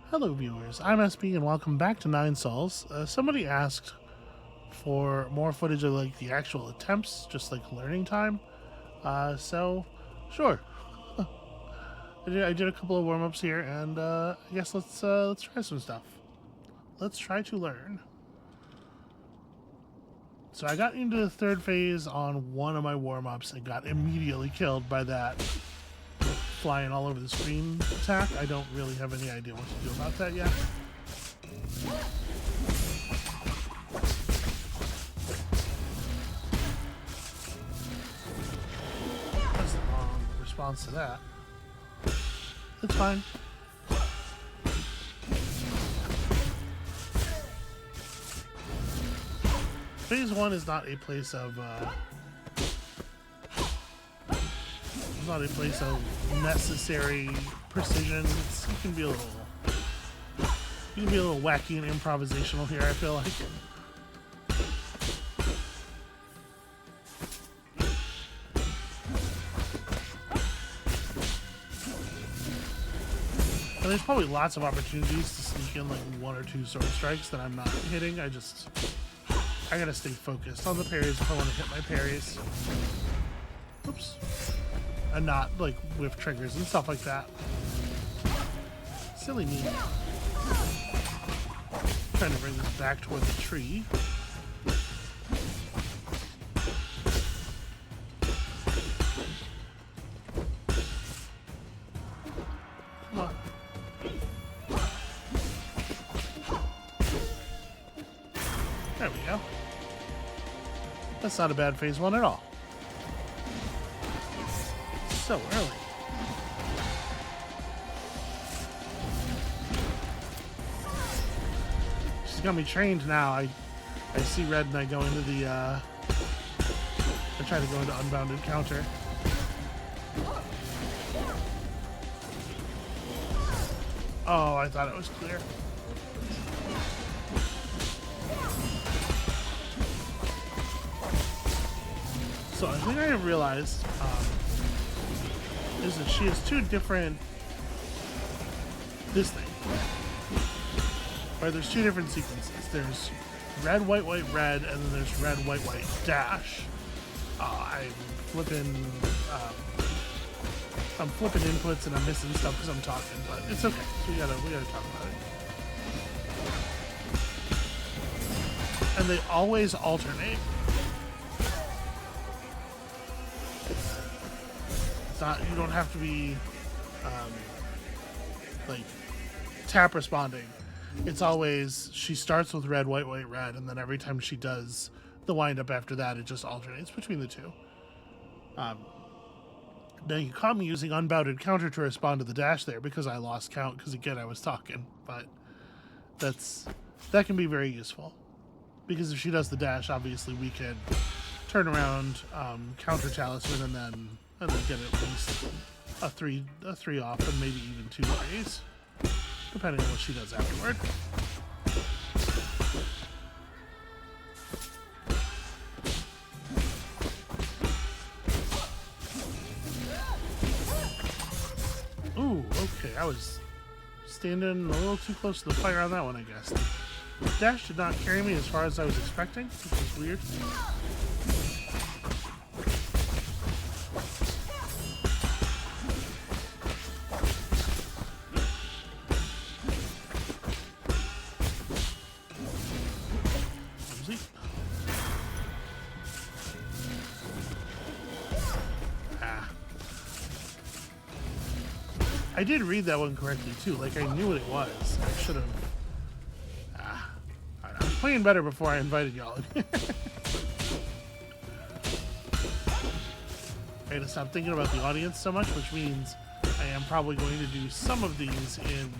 Hello viewers, I'm SB and welcome back to Nine Souls. Somebody asked for more footage of like the actual attempts, just like learning time. So sure. I did a couple of warm-ups here and I guess let's try some stuff. Let's try to learn. So I got into the third phase on one of my warm-ups and got immediately killed by that flying all over the screen attack. I don't really have any idea what to do about that yet. That's the wrong response to that. It's fine. Phase 1 is not a place of necessary precision. It can be a little wacky and improvisational here, I feel like. And there's probably lots of opportunities to sneak in like one or two sword strikes that I'm not hitting. I gotta stay focused on the parries if I want to hit my parries. Oops. And not like whiff triggers and stuff like that. Silly me. Trying to bring this back toward the tree. Come on. There we go. That's not a bad phase 1 at all. So early. She's got me trained now. I see red and I go into the I try to go into unbounded counter. Oh, I thought it was clear. So I think I have realized is that she has two different there's two different sequences. There's red, white, white, red, and then there's red, white, white, dash. I'm flipping inputs and I'm missing stuff because I'm talking, but it's okay. So we gotta talk about it. And they always alternate. It's not, you don't have to be like tap responding. It's always, she starts with red, white, white, red, and then every time she does the wind up after that, it just alternates between the two. Now you caught me using unbounded counter to respond to the dash there because I lost count because again I was talking, but that can be very useful because if she does the dash, obviously we can turn around, counter talisman, and then get at least a three off and maybe even 2 threes, depending on what she does afterward. Ooh, okay, I was standing a little too close to the fire on that one, I guess. Dash did not carry me as far as I was expecting, which is weird. I did read that one correctly too. Like I knew what it was. I should have. I was playing better before I invited y'all. I gotta stop thinking about the audience so much, which means I am probably going to do some of these in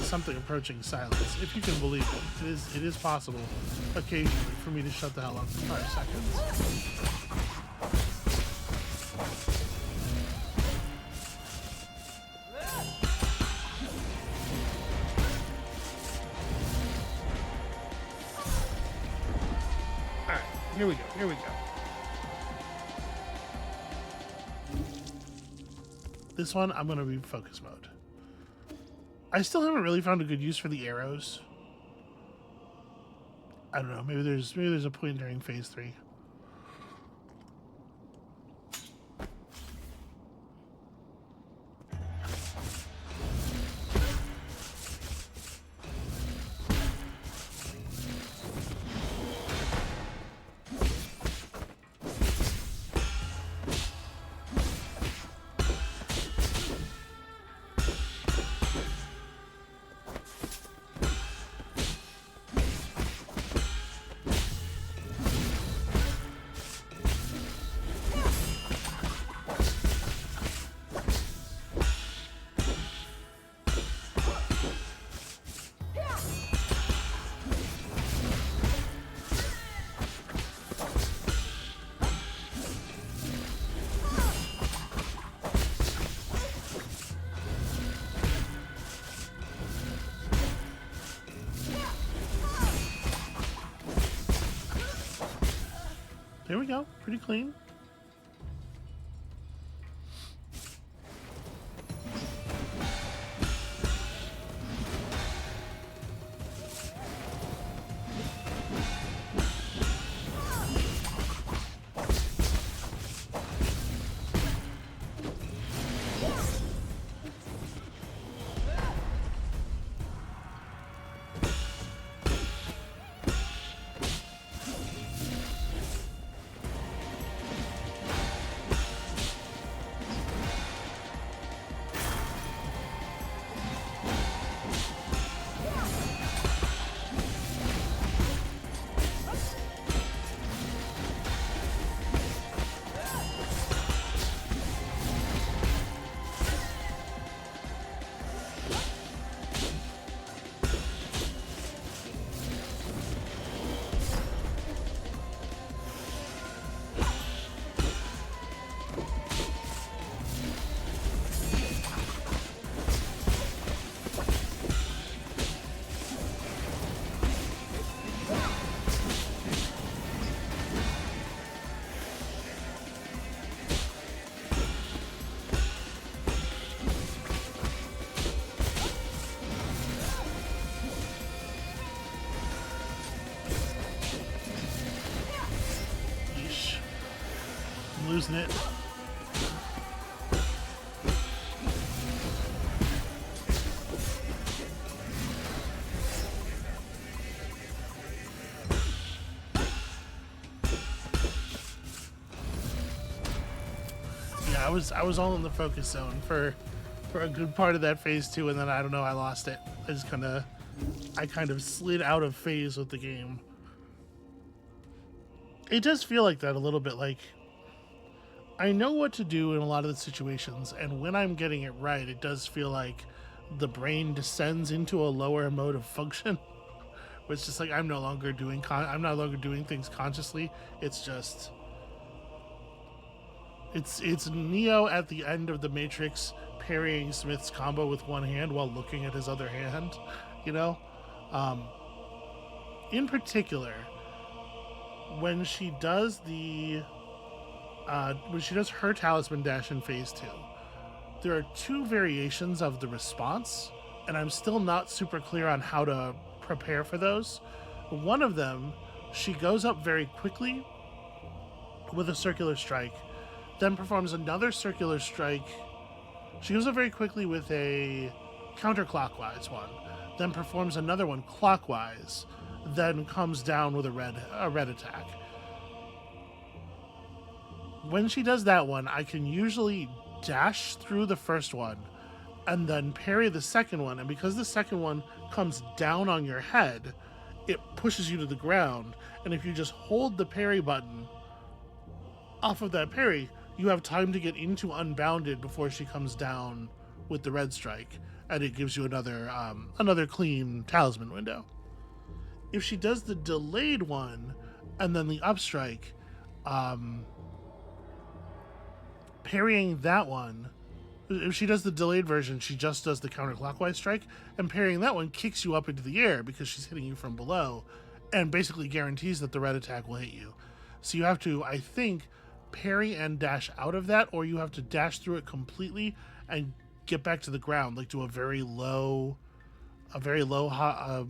something approaching silence, if you can believe it. It is possible occasionally for me to shut the hell up for 5 seconds. Here we go. This one, I'm going to be focus mode. I still haven't really found a good use for the arrows. I don't know. Maybe there's a point during phase 3. There we go. Pretty clean. Losing it. Yeah, I was all in the focus zone for a good part of that phase 2, and then I don't know, I lost it. I kind of slid out of phase with the game. It does feel like that a little bit, like I know what to do in a lot of the situations, and when I'm getting it right, it does feel like the brain descends into a lower mode of function, where it's just like I'm no longer doing things consciously. It's just it's Neo at the end of the Matrix parrying Smith's combo with one hand while looking at his other hand, you know. In particular, when she does her talisman dash in phase 2, there are 2 variations of the response, and I'm still not super clear on how to prepare for those. One of them, she goes up very quickly with a circular strike, then performs another circular strike. She goes up very quickly with a counterclockwise one, then performs another one clockwise, then comes down with a red attack. When she does that one, I can usually dash through the first one and then parry the second one. And because the second one comes down on your head, it pushes you to the ground. And if you just hold the parry button off of that parry, you have time to get into Unbounded before she comes down with the red strike. And it gives you another clean talisman window. If she does the delayed one and then the upstrike, parrying that one, if she does the delayed version, she just does the counterclockwise strike, and parrying that one kicks you up into the air because she's hitting you from below and basically guarantees that the red attack will hit you. So you have to, I think, parry and dash out of that, or you have to dash through it completely and get back to the ground, like do a very low high.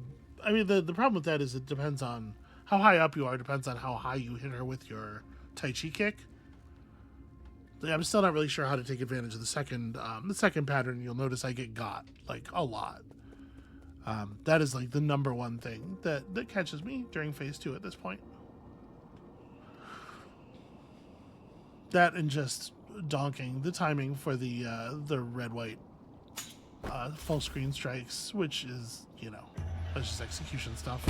I mean, the problem with that is it depends on how high up you are. Depends on how high you hit her with your Tai Chi kick. I'm still not really sure how to take advantage of the second pattern. You'll notice I get got like a lot. That is like the number one thing that catches me during phase 2 at this point. That and just donking the timing for the red-white full screen strikes, which is, you know, that's just execution stuff.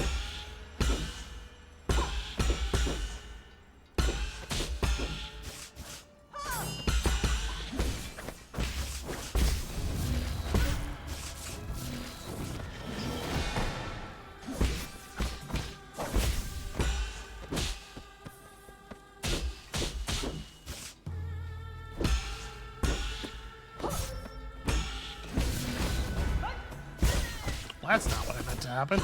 That's not what I meant to happen.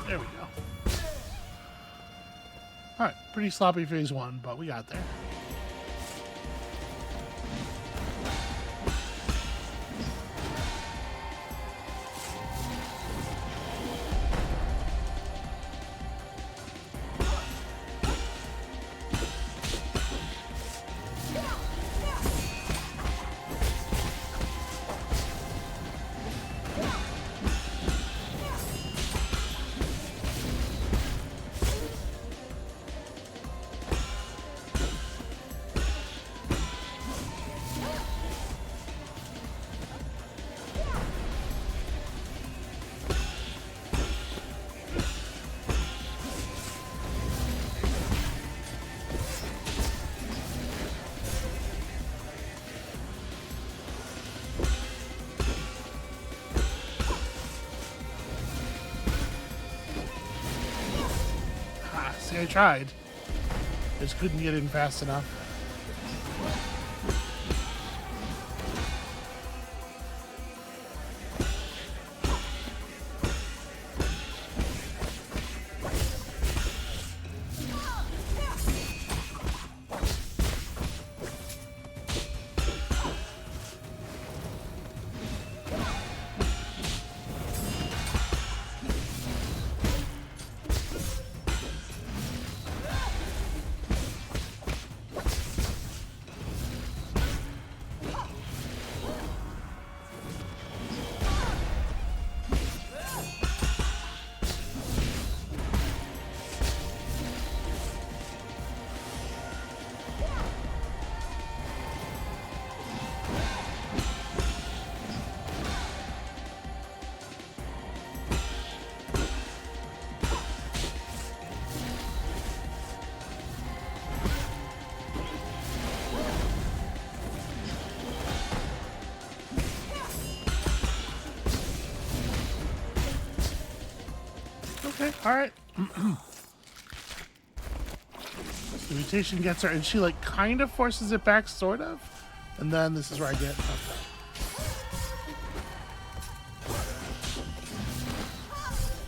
There we go. Alright, pretty sloppy phase 1, but we got there. See, I tried. Just couldn't get in fast enough. Okay, alright. The mutation gets her, and she, like, kind of forces it back, sort of. And then this is where I get fucked up.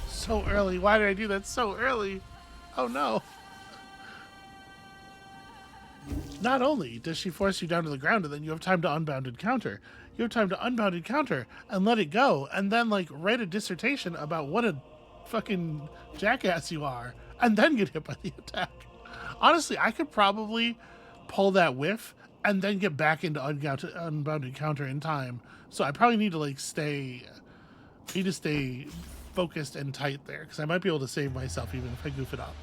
So early. Why did I do that so early? Oh, no. Not only does she force you down to the ground, and then you have time to unbounded counter. You have time to unbounded counter and let it go, and then, like, write a dissertation about what a fucking jackass you are, and then get hit by the attack. Honestly, I could probably pull that whiff and then get back into unbounded counter in time. So I probably need to like stay focused and tight there, because I might be able to save myself even if I goof it up.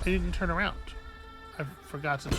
I didn't turn around. I forgot to.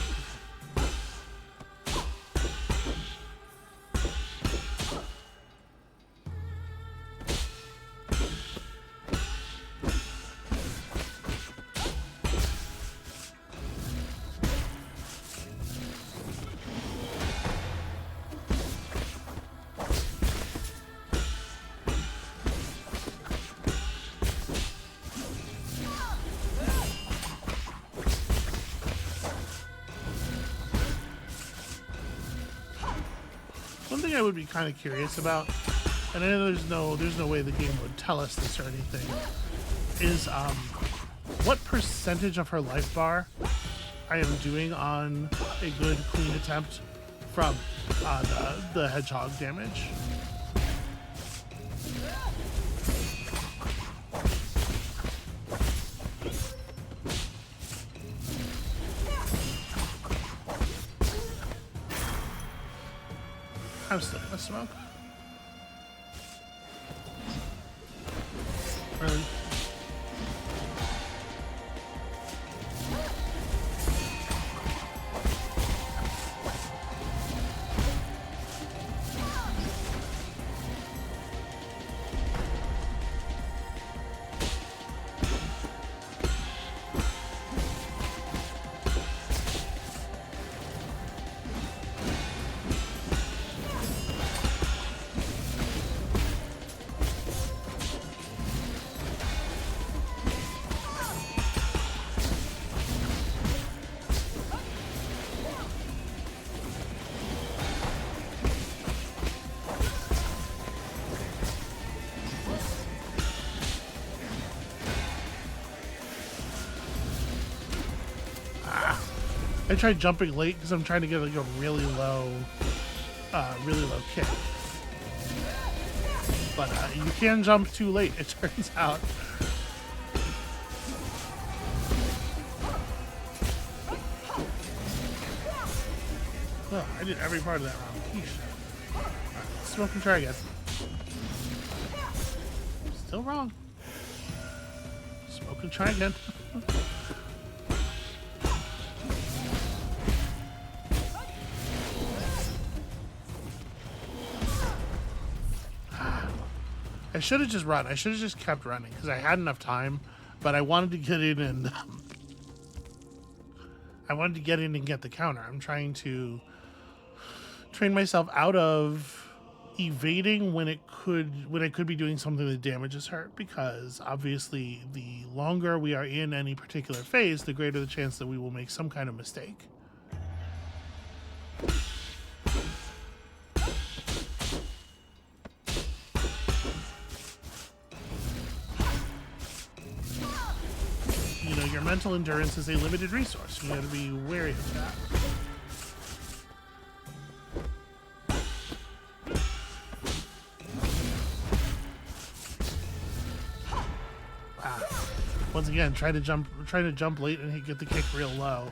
One thing I would be kind of curious about, and I know there's no way the game would tell us this or anything, is what percentage of her life bar I am doing on a good clean attempt from the hedgehog damage. I'm still gonna smoke. Really? I tried jumping late because I'm trying to get like a really low kick. But you can jump too late, it turns out. Oh, I did every part of that round. Yeesh. Alright, smoke and try again. Still wrong. Smoke and try again. I should have just run. I should have just kept running because I had enough time, but I wanted to get in and get the counter. I'm trying to train myself out of evading when I could be doing something that damages her, because obviously the longer we are in any particular phase, the greater the chance that we will make some kind of mistake. Your mental endurance is a limited resource. You got to be wary of that. Once again, try to jump late and get the kick real low.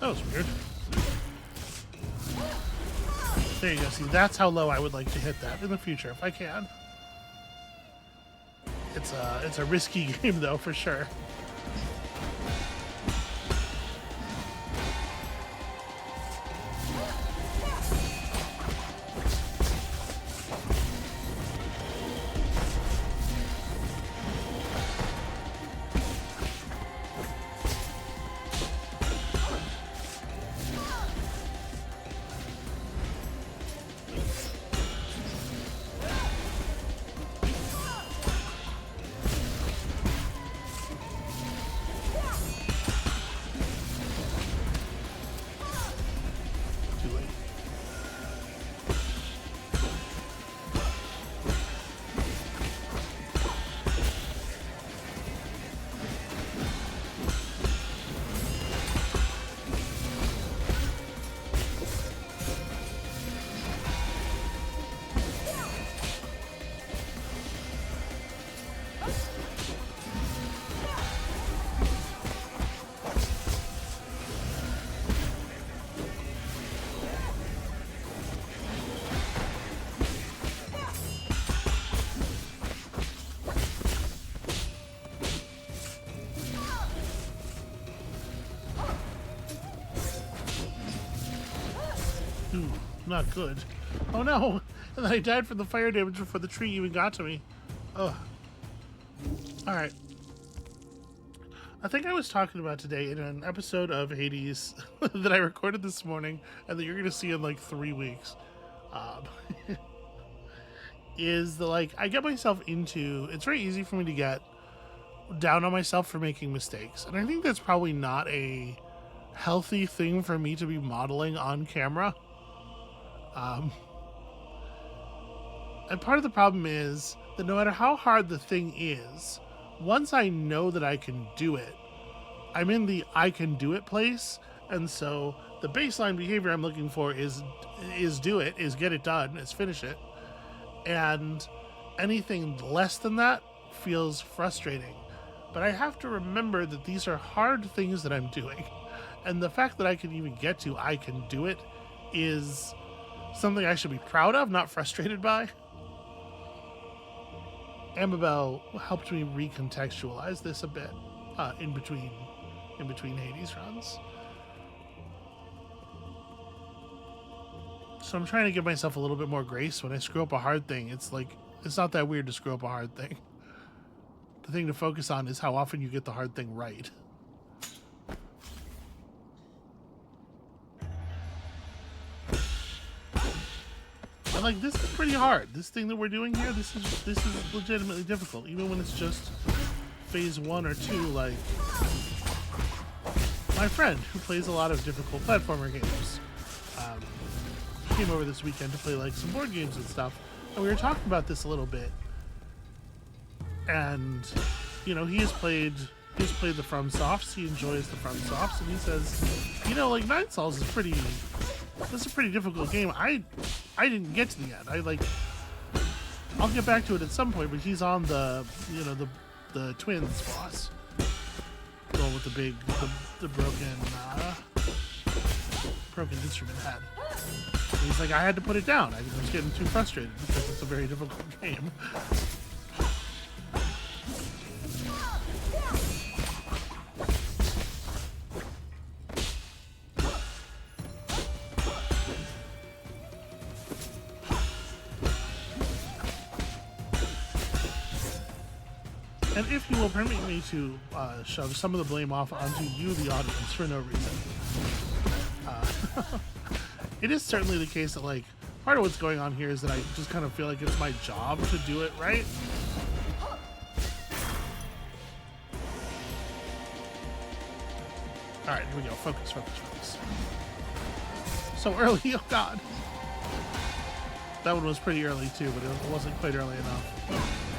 That was weird. There you go. See, that's how low I would like to hit that in the future, if I can. It's a risky game, though, for sure. not good. Oh no! And then I died from the fire damage before the tree even got to me. Ugh. Alright. I think I was talking about today in an episode of Hades that I recorded this morning and that you're going to see in like 3 weeks. Is the like, I get myself into, it's very easy for me to get down on myself for making mistakes. And I think that's probably not a healthy thing for me to be modeling on camera. And part of the problem is that no matter how hard the thing is, once I know that I can do it, I'm in the I can do it place. And so the baseline behavior I'm looking for is do it, is get it done, is finish it. And anything less than that feels frustrating. But I have to remember that these are hard things that I'm doing. And the fact that I can even get to I can do it is something I should be proud of, not frustrated by. Amabel helped me recontextualize this a bit in between Hades runs. So I'm trying to give myself a little bit more grace when I screw up a hard thing. It's like, it's not that weird to screw up a hard thing. The thing to focus on is how often you get the hard thing right. But like, this is pretty hard. This thing that we're doing here, this is legitimately difficult, even when it's just phase 1 or 2. Like, my friend who plays a lot of difficult platformer games came over this weekend to play like some board games and stuff, and we were talking about this a little bit. And you know, he's played the FromSofts. He enjoys the FromSofts, and he says, you know, like Nine Sols is a pretty difficult game. I didn't get to the end. I'll get back to it at some point, but he's on the, you know, the twins boss, the one with the broken instrument head. And he's like, I had to put it down. I was getting too frustrated because it's a very difficult game. And if you will permit me to shove some of the blame off onto you, the audience, for no reason. It is certainly the case that, like, part of what's going on here is that I just kind of feel like it's my job to do it right. Alright, here we go. Focus, focus, focus. So early, oh god. That one was pretty early too, but it wasn't quite early enough.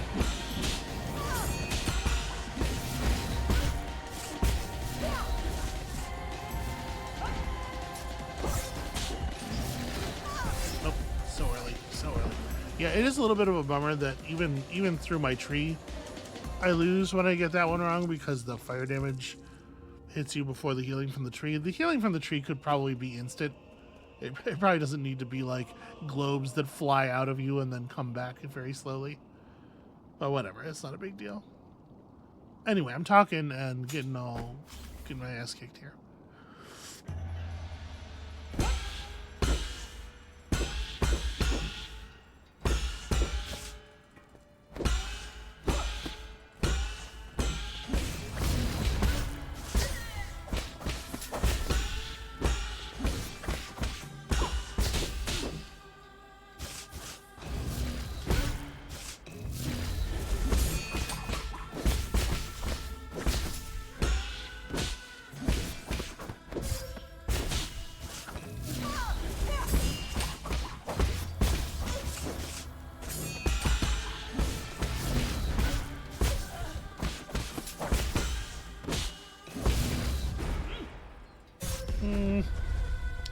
Yeah, it is a little bit of a bummer that even through my tree, I lose when I get that one wrong because the fire damage hits you before the healing from the tree. The healing from the tree could probably be instant. It probably doesn't need to be like globes that fly out of you and then come back very slowly. But whatever, it's not a big deal. Anyway, I'm talking and getting my ass kicked here.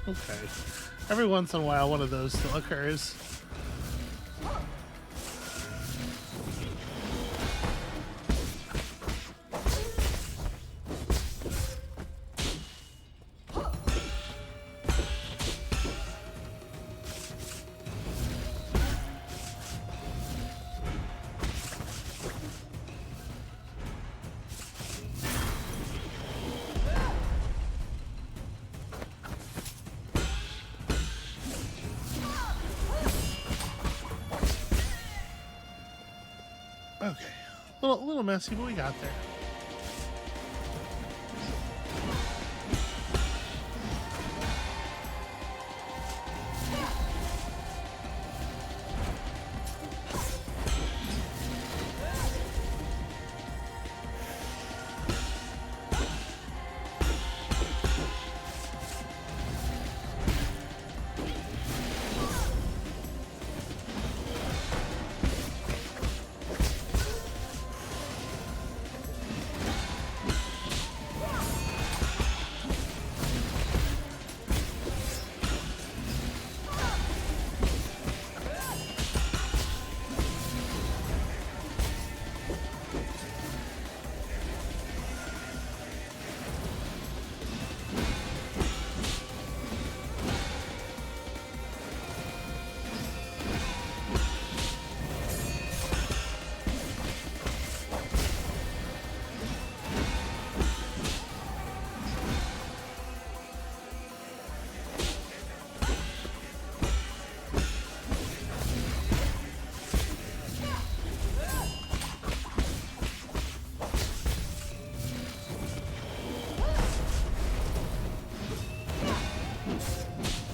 Okay. Every once in a while, one of those still occurs. Okay. Little messy, but we got there.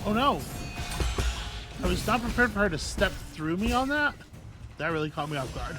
Oh no! I was not prepared for her to step through me on that. That really caught me off guard.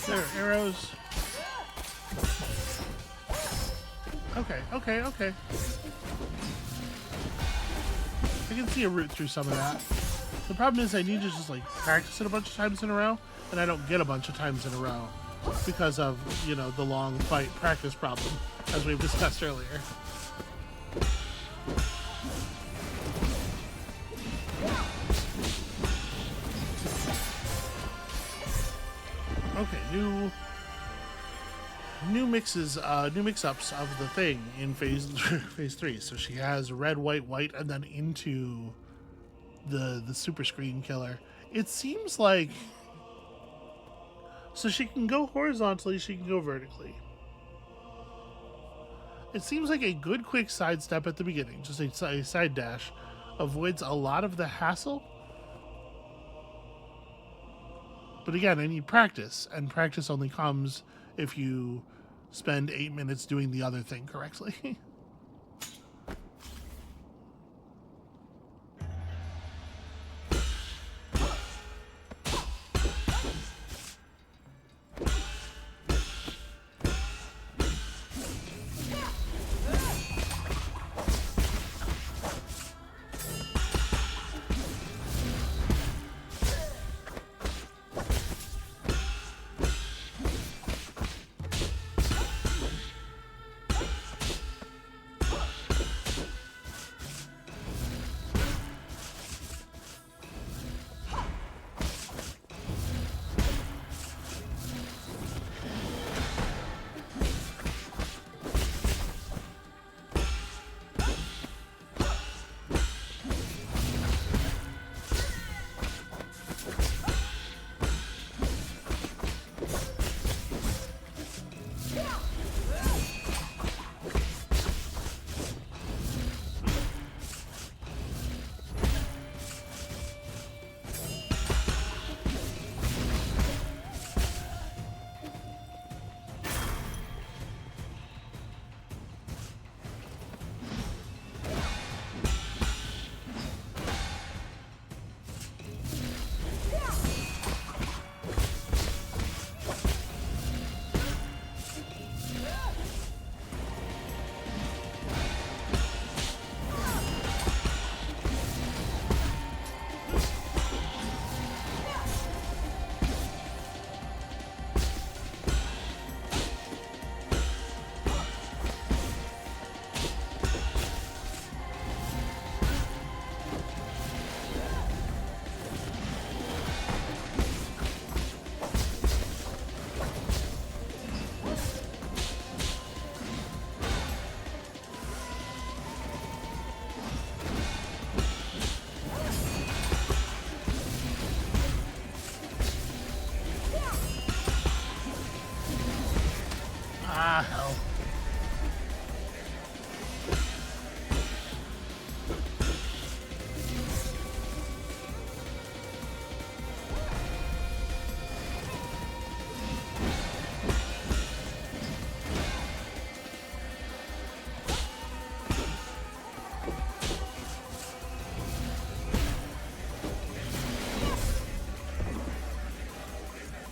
There are arrows. Okay. I can see a route through some of that. The problem is I need to just like practice it a bunch of times in a row, and I don't get a bunch of times in a row because of, you know, the long fight practice problem, as we've discussed earlier. Okay, new mix-ups of the thing in phase 3. So she has red, white, and then into the super screen killer. It seems like, so she can go horizontally, she can go vertically. It seems like a good quick sidestep at the beginning, just a side dash, avoids a lot of the hassle. But again, I need practice, and practice only comes if you spend 8 minutes doing the other thing correctly. hell?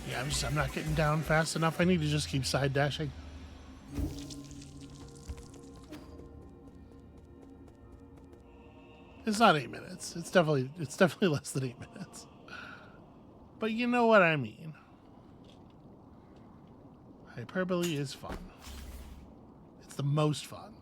Yeah, I'm not getting down fast enough. I need to just keep side dashing. It's not 8 minutes. It's definitely less than 8 minutes. But you know what I mean. Hyperbole is fun. It's the most fun.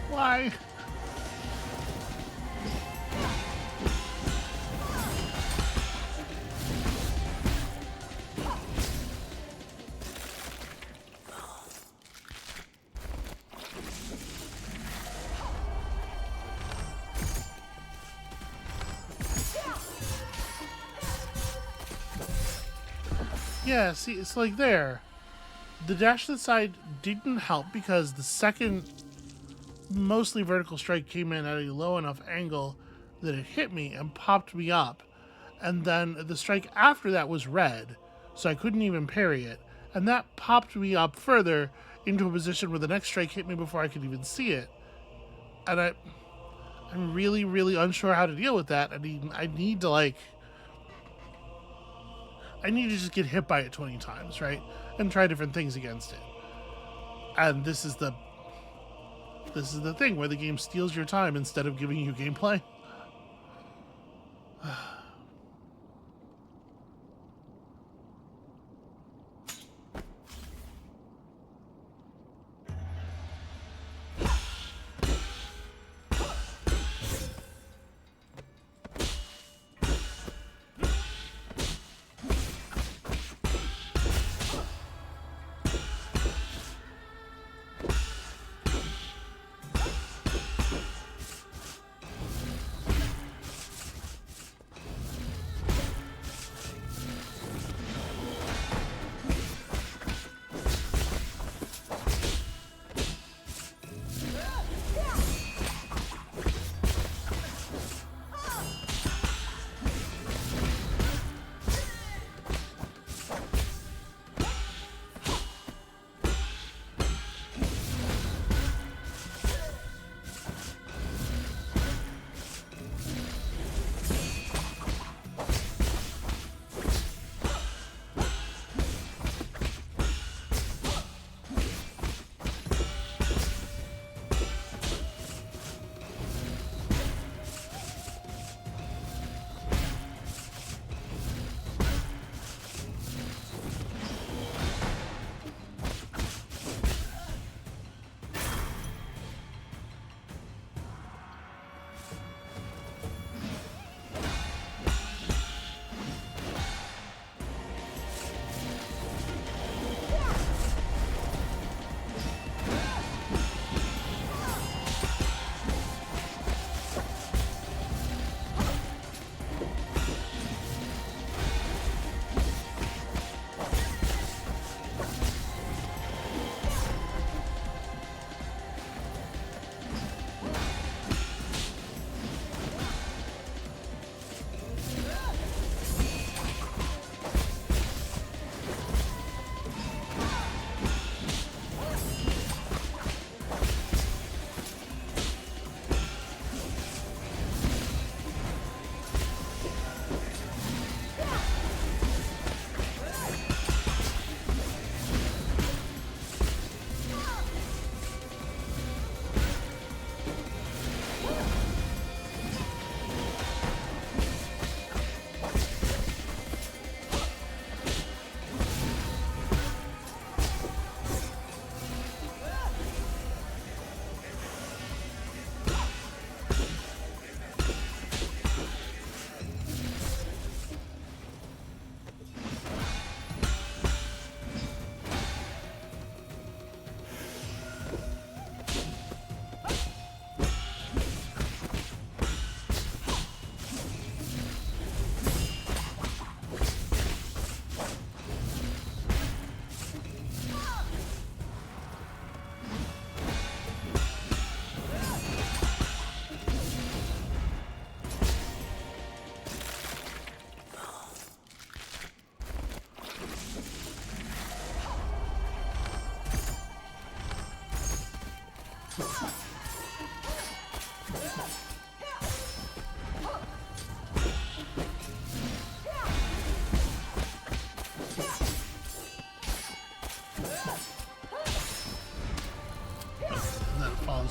Why? Yeah, see, it's like there. The dash to the side didn't help because the second mostly vertical strike came in at a low enough angle that it hit me and popped me up. And then the strike after that was red, so I couldn't even parry it. And that popped me up further into a position where the next strike hit me before I could even see it. And I'm really, really unsure how to deal with that. I need to, like, I need to just get hit by it 20 times, right? And try different things against it. And this is the thing where the game steals your time instead of giving you gameplay.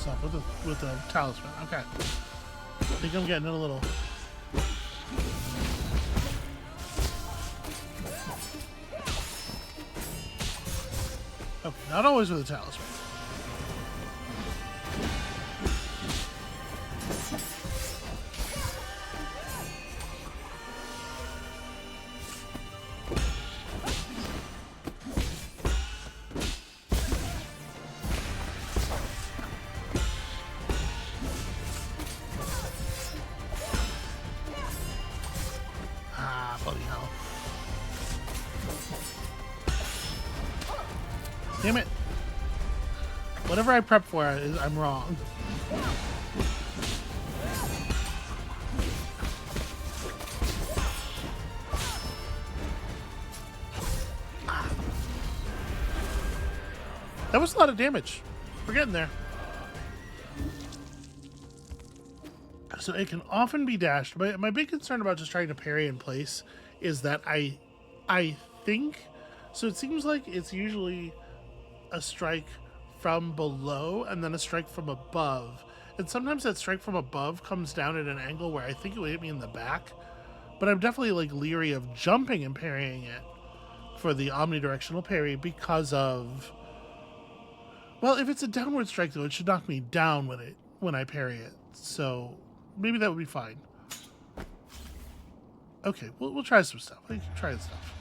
Up with the talisman. Okay. I think I'm getting it a little. Okay, not always with the talisman. Damn it. Whatever I prep for, I'm wrong. That was a lot of damage. We're getting there. So it can often be dashed. My big concern about just trying to parry in place is that I I think so. It seems like it's usually a strike from below and then a strike from above. And sometimes that strike from above comes down at an angle where I think it would hit me in the back. But I'm definitely like leery of jumping and parrying it for the omnidirectional parry because of, well, if it's a downward strike though, it should knock me down when I parry it. So maybe that would be fine. Okay, we'll try some stuff. We can try stuff.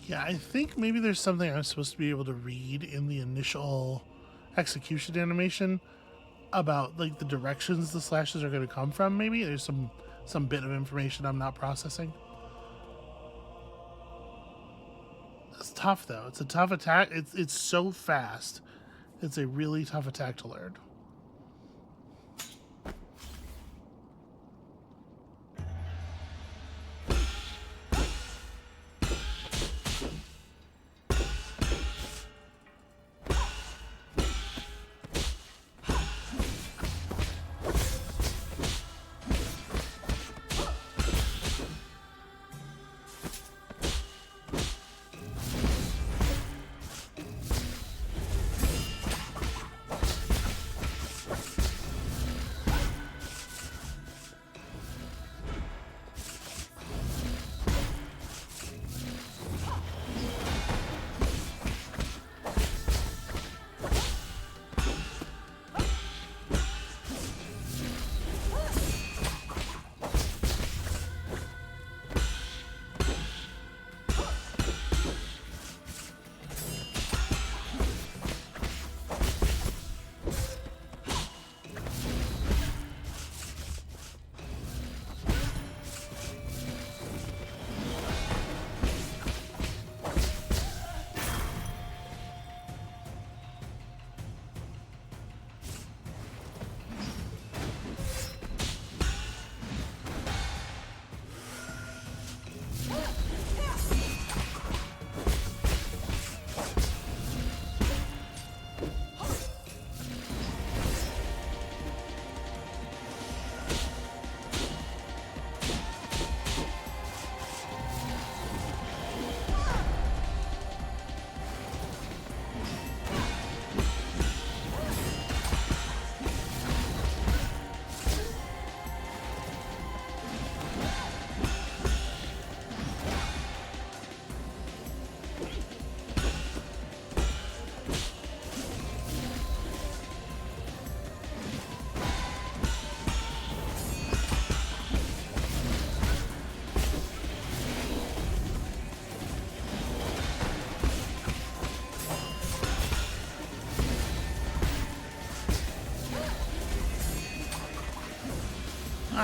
Yeah, I think maybe there's something I'm supposed to be able to read in the initial execution animation about like the directions the slashes are going to come from. Maybe there's some bit of information I'm not processing. It's tough though. It's a tough attack. It's so fast. It's a really tough attack to learn.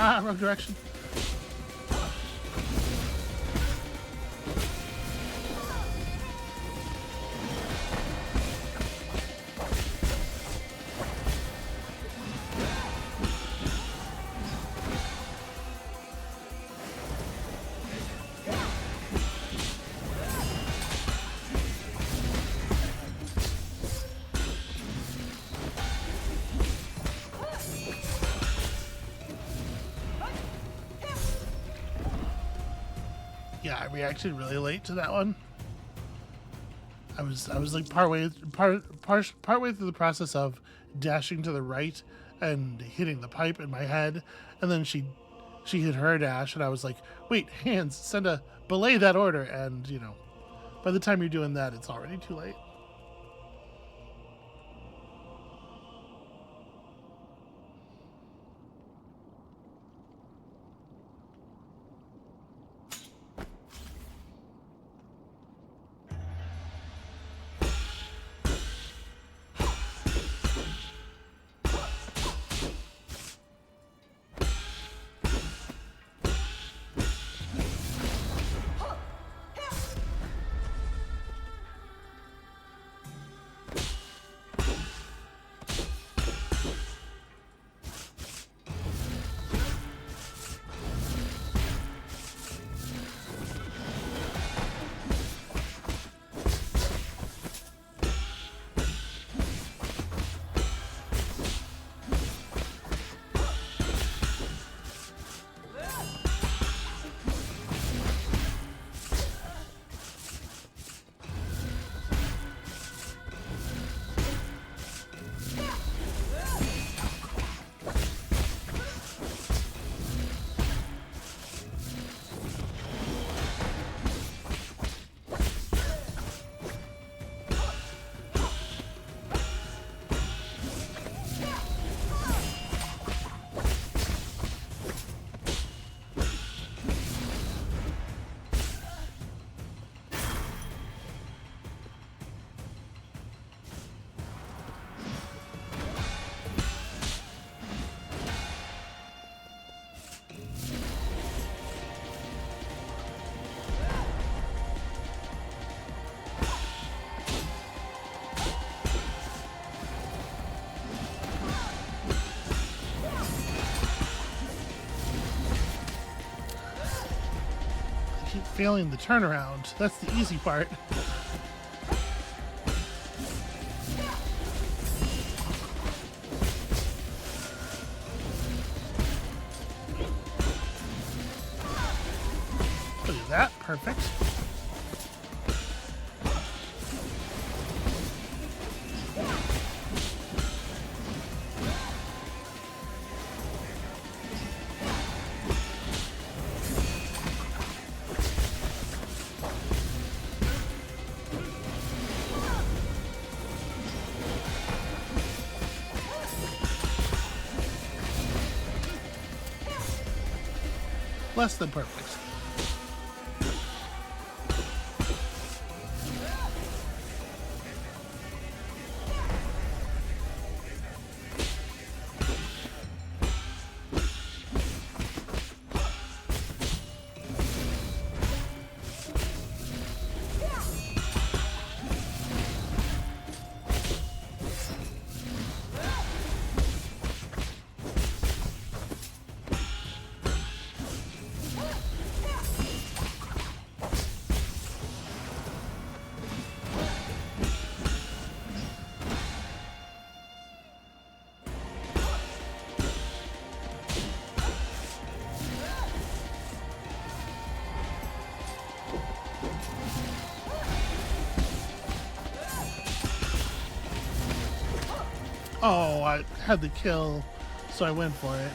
Ah, wrong direction. Yeah, I reacted really late to that one. I was like partway through the process of dashing to the right and hitting the pipe in my head, and then she hit her dash, and I was like, wait, hands, send a belay that order, and you know, by the time you're doing that, it's already too late. Keep failing the turnaround. That's the easy part. Look at that. Perfect. Less than perfect. Oh, I had the kill, so I went for it.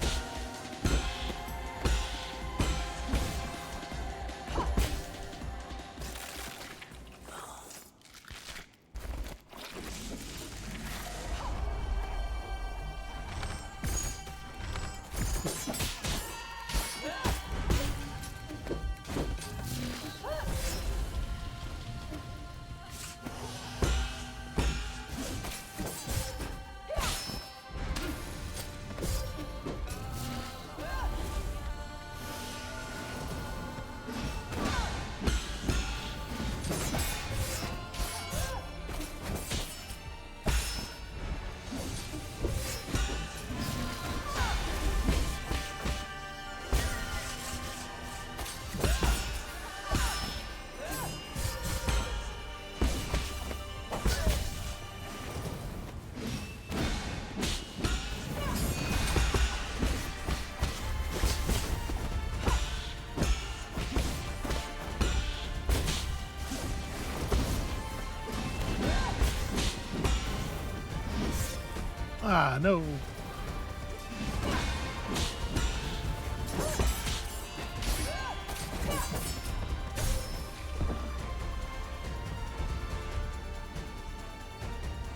Ah, no.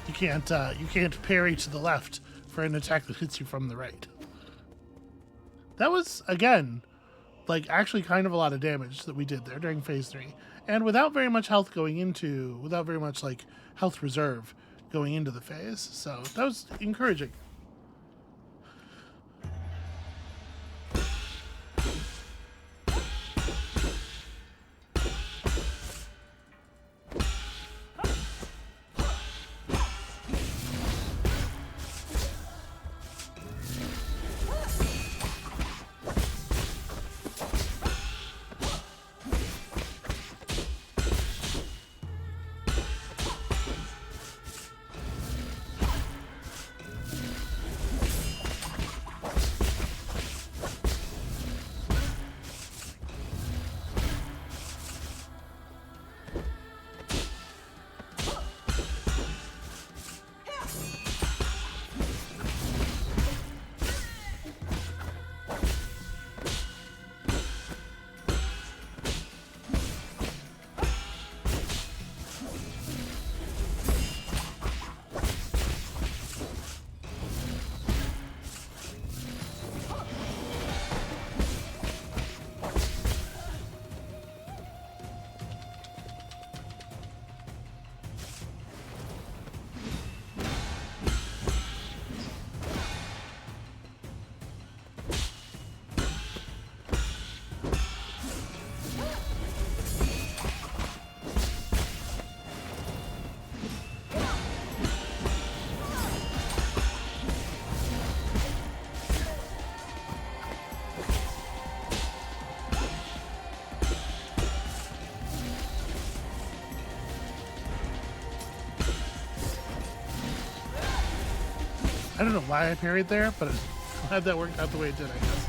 You can't parry to the left for an attack that hits you from the right. That was, again, like actually kind of a lot of damage that we did there during phase 3. And without very much health without very much like health reserve going into the phase. So that was encouraging. I don't know why I parried there, but I'm glad that worked out the way it did, I guess.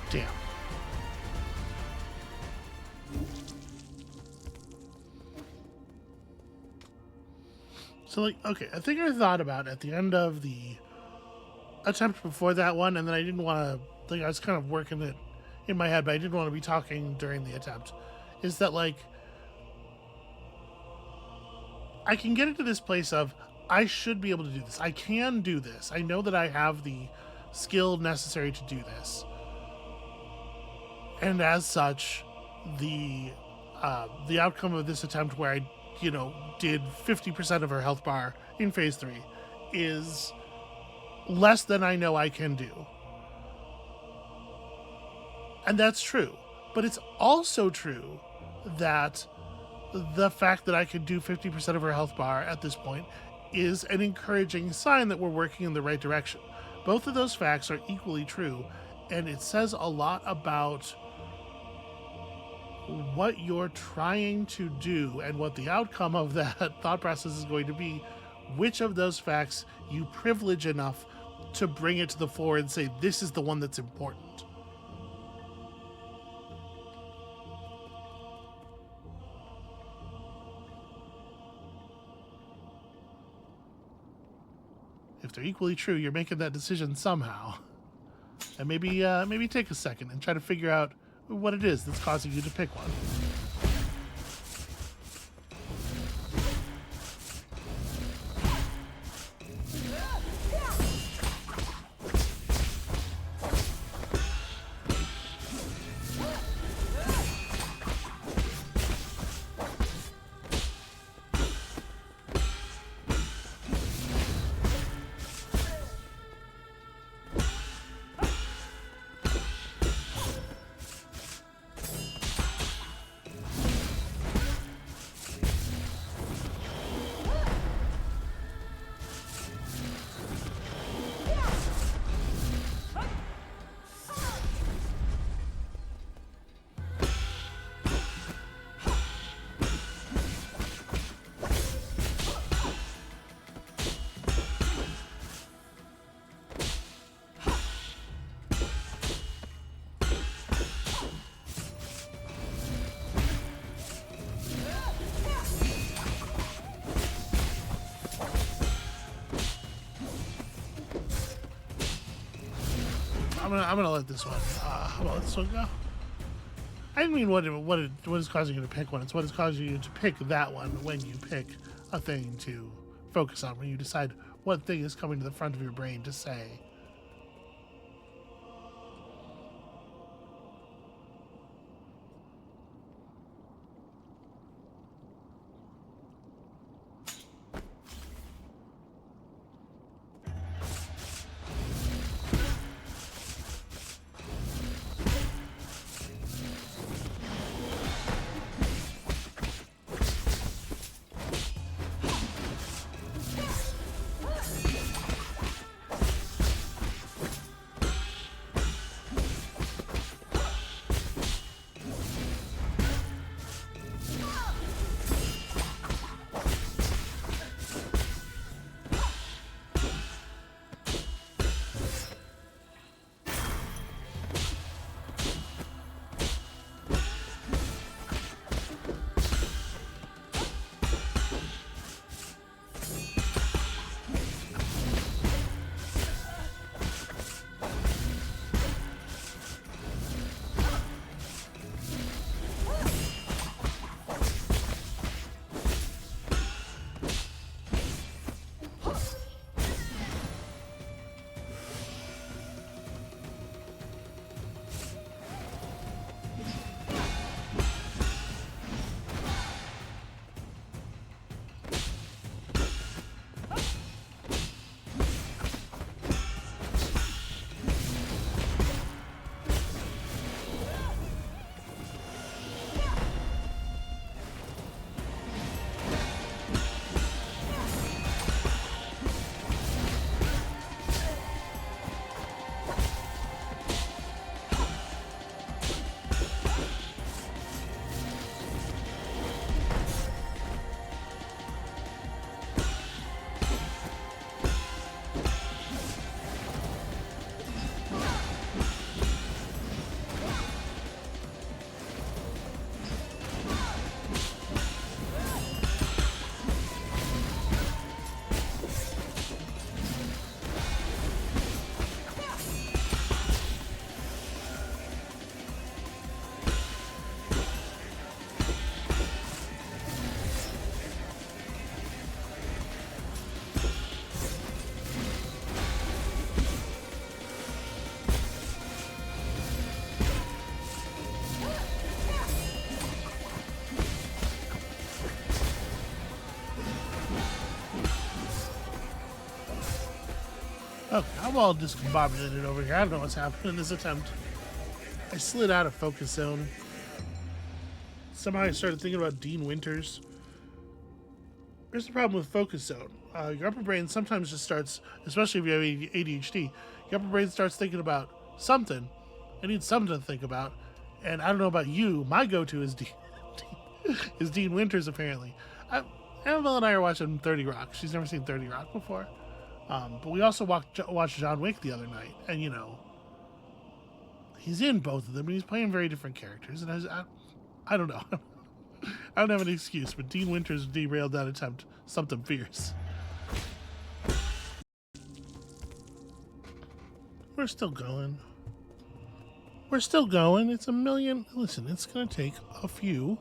Damn. So, like, okay, I think I thought about at the end of the attempt before that one, and then I didn't want to, like, I was kind of working it in my head, but I didn't want to be talking during the attempt, is that, like, I can get into this place of, I should be able to do this. I can do this. I know that I have the skill necessary to do this. And as such, the the outcome of this attempt where I, did 50% of her health bar in phase 3 is less than I know I can do. And that's true. But it's also true that the fact that I can do 50% of her health bar at this point is an encouraging sign that we're working in the right direction. Both of those facts are equally true, and it says a lot about what you're trying to do and what the outcome of that thought process is going to be, which of those facts you privilege enough to bring it to the floor and say, this is the one that's important. If they're equally true, you're making that decision somehow. And maybe take a second and try to figure out what it is that's causing you to pick one. I'm gonna let this one. How about this one go? I didn't mean what is causing you to pick one. It's what is causing you to pick that one when you pick a thing to focus on. When you decide what thing is coming to the front of your brain to say. Okay, I'm all discombobulated over here. I don't know what's happening in this attempt. I slid out of focus zone. Somehow I started thinking about Dean Winters. Here's the problem with focus zone. Your upper brain sometimes just starts, especially if you have ADHD, your upper brain starts thinking about something. It needs something to think about. And I don't know about you, my go-to is is Dean Winters, apparently. Annabelle and I are watching 30 Rock. She's never seen 30 Rock before. But we also watched John Wick the other night. And, you know, he's in both of them, and he's playing very different characters. And I don't know. I don't have an excuse, but Dean Winters derailed that attempt something fierce. We're still going. We're still going. It's a million. Listen, it's going to take a few.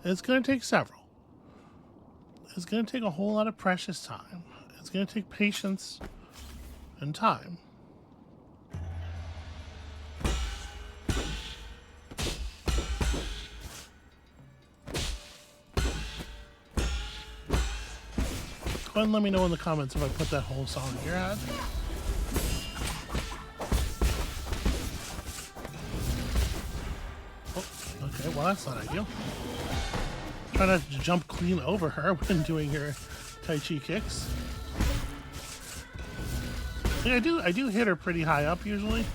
It's going to take several. It's going to take a whole lot of precious time. It's going to take patience and time. Go ahead and let me know in the comments if I put that whole song in your head. Oh, okay, well that's not ideal. Try not to jump clean over her when doing your Tai Chi kicks. I do hit her pretty high up usually.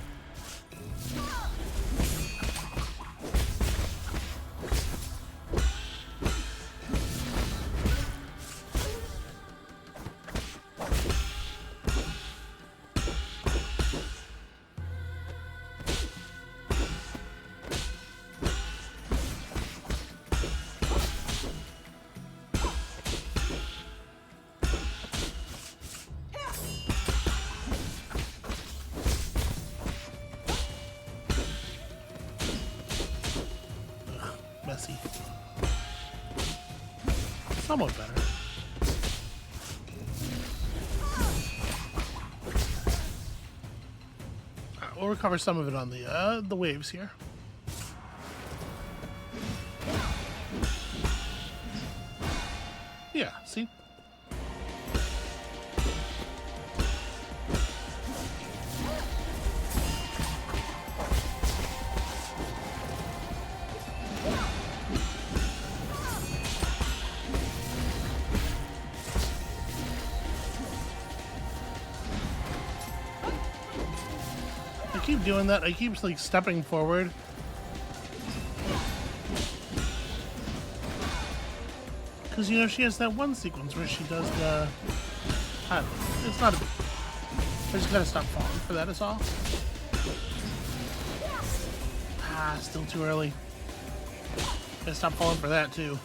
Messy. Somewhat better. Alright, we'll recover some of it on the waves here. Yeah, see? I keep doing that. I keep like stepping forward. Because, you know, she has that one sequence where she does the... I don't know. It's not a big... I just gotta stop falling for that is all. Ah, still too early. Gotta stop falling for that, too.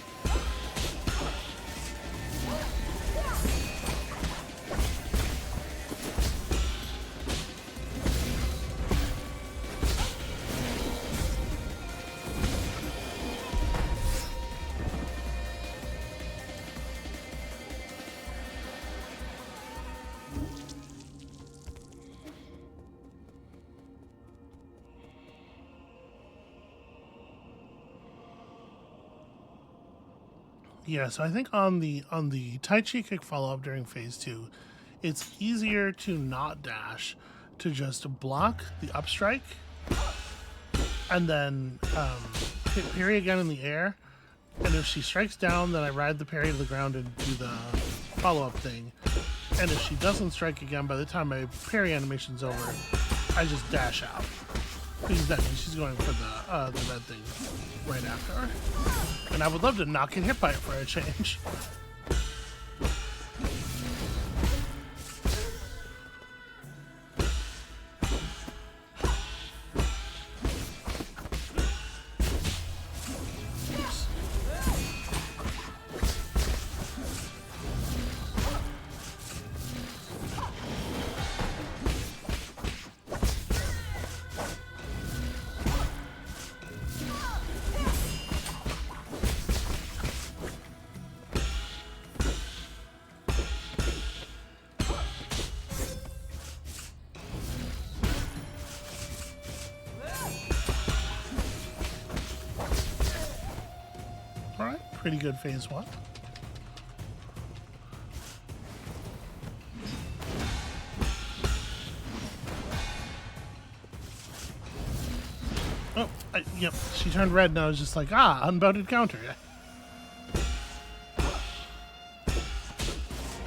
Yeah, so I think on the Tai Chi kick follow-up during phase 2, it's easier to not dash, to just block the upstrike, and then hit parry again in the air, and if she strikes down, then I ride the parry to the ground and do the follow-up thing, and if she doesn't strike again, by the time my parry animation's over, I just dash out. Because that means she's going for the red thing right after her. And I would love to not get hit by it for a change. Oops. Alright, pretty good phase 1. Yep, she turned red and I was just like, ah, unbounded counter.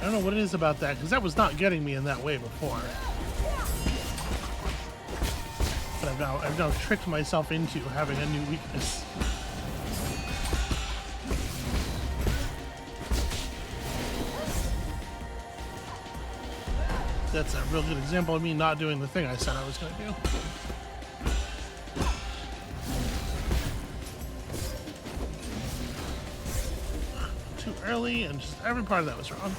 I don't know what it is about that, because that was not getting me in that way before. But I've now tricked myself into having a new weakness. That's a real good example of me not doing the thing I said I was going to do. Too early, and just every part of that was wrong.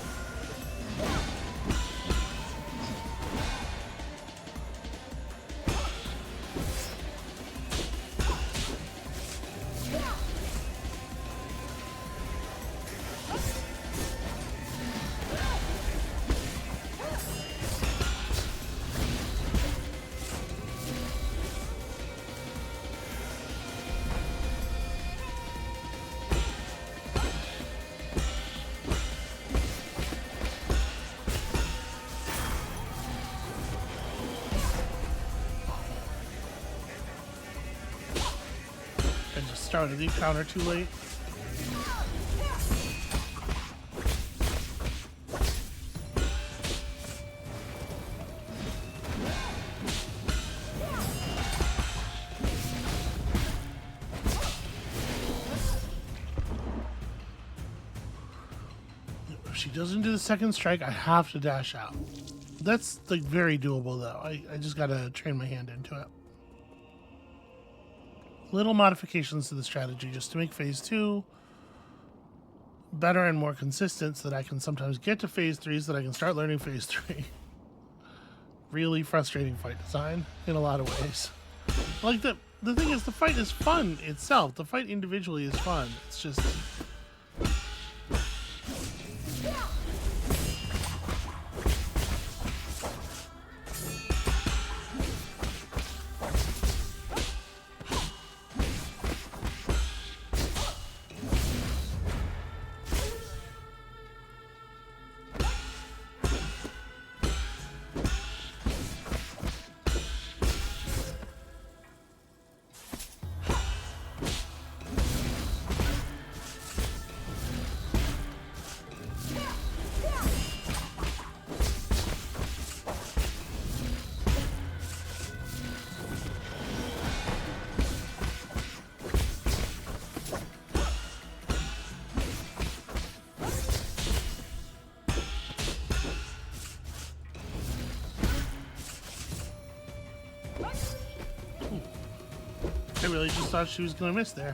Started the counter too late. If she doesn't do the second strike, I have to dash out. That's like very doable though. I just gotta train my hand into it. Little modifications to the strategy just to make phase 2 better and more consistent so that I can sometimes get to phase 3 so that I can start learning phase 3. Really frustrating fight design in a lot of ways. Like the thing is, the fight is fun itself. The fight individually is fun. It's just... I really just thought she was going to miss there.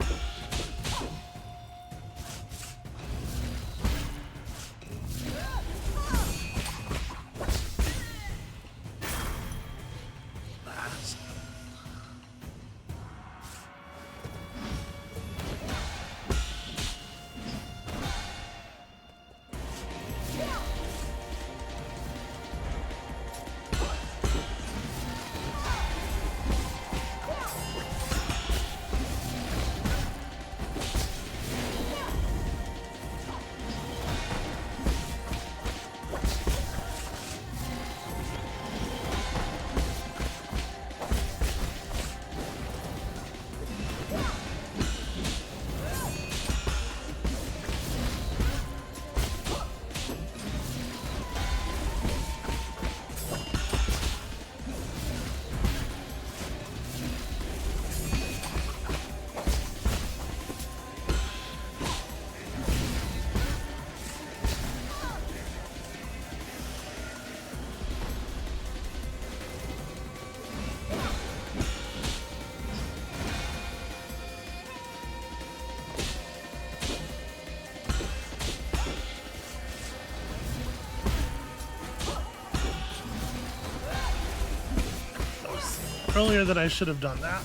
Earlier that I should have done that.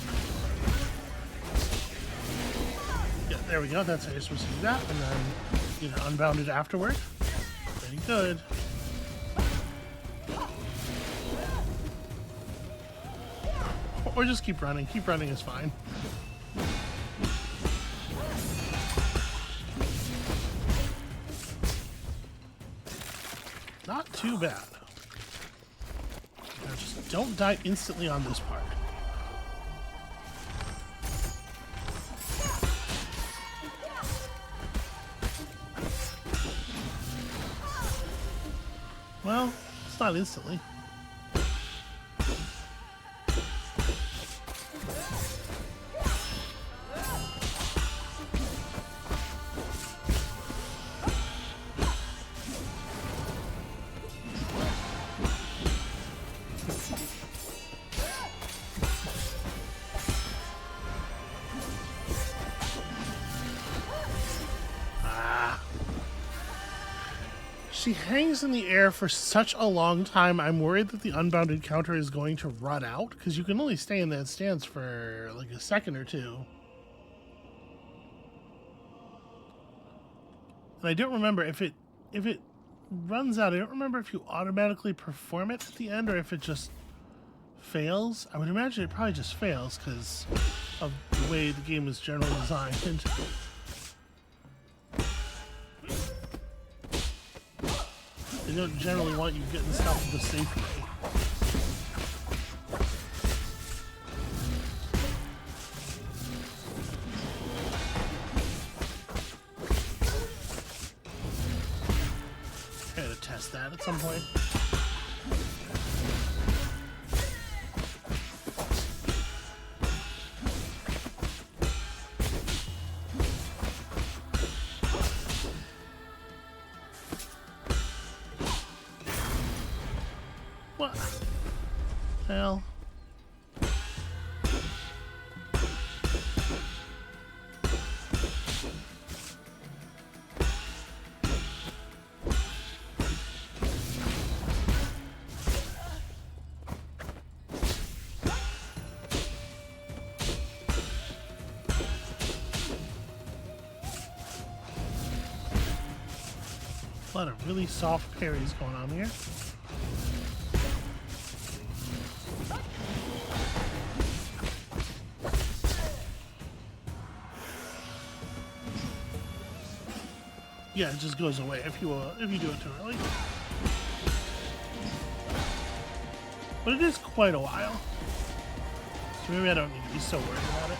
Yeah, there we go. That's how you're supposed to do that. And then, you know, unbounded afterward. Very good. Or just keep running. Keep running is fine. Not too bad. Now just don't die instantly on this part. not instantly. She hangs in the air for such a long time, I'm worried that the unbounded counter is going to run out, because you can only stay in that stance for like a second or two. And I don't remember if it runs out, I don't remember if you automatically perform it at the end or if it just fails. I would imagine it probably just fails because of the way the game is generally designed. They don't generally want you getting stuff the safe way. I gotta test that at some point. What? Hell. A lot of really soft parries going on here. Yeah, it just goes away if you do it too early. But it is quite a while, so maybe I don't need to be so worried about it.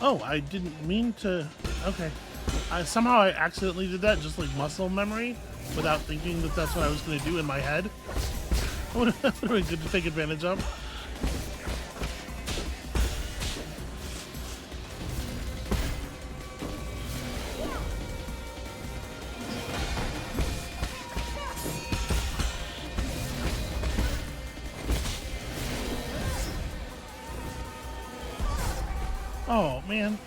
Oh, I didn't mean to. Okay. Somehow I accidentally did that, just like muscle memory, without thinking that that's what I was going to do in my head. That would have been good to take advantage of. Oh, man.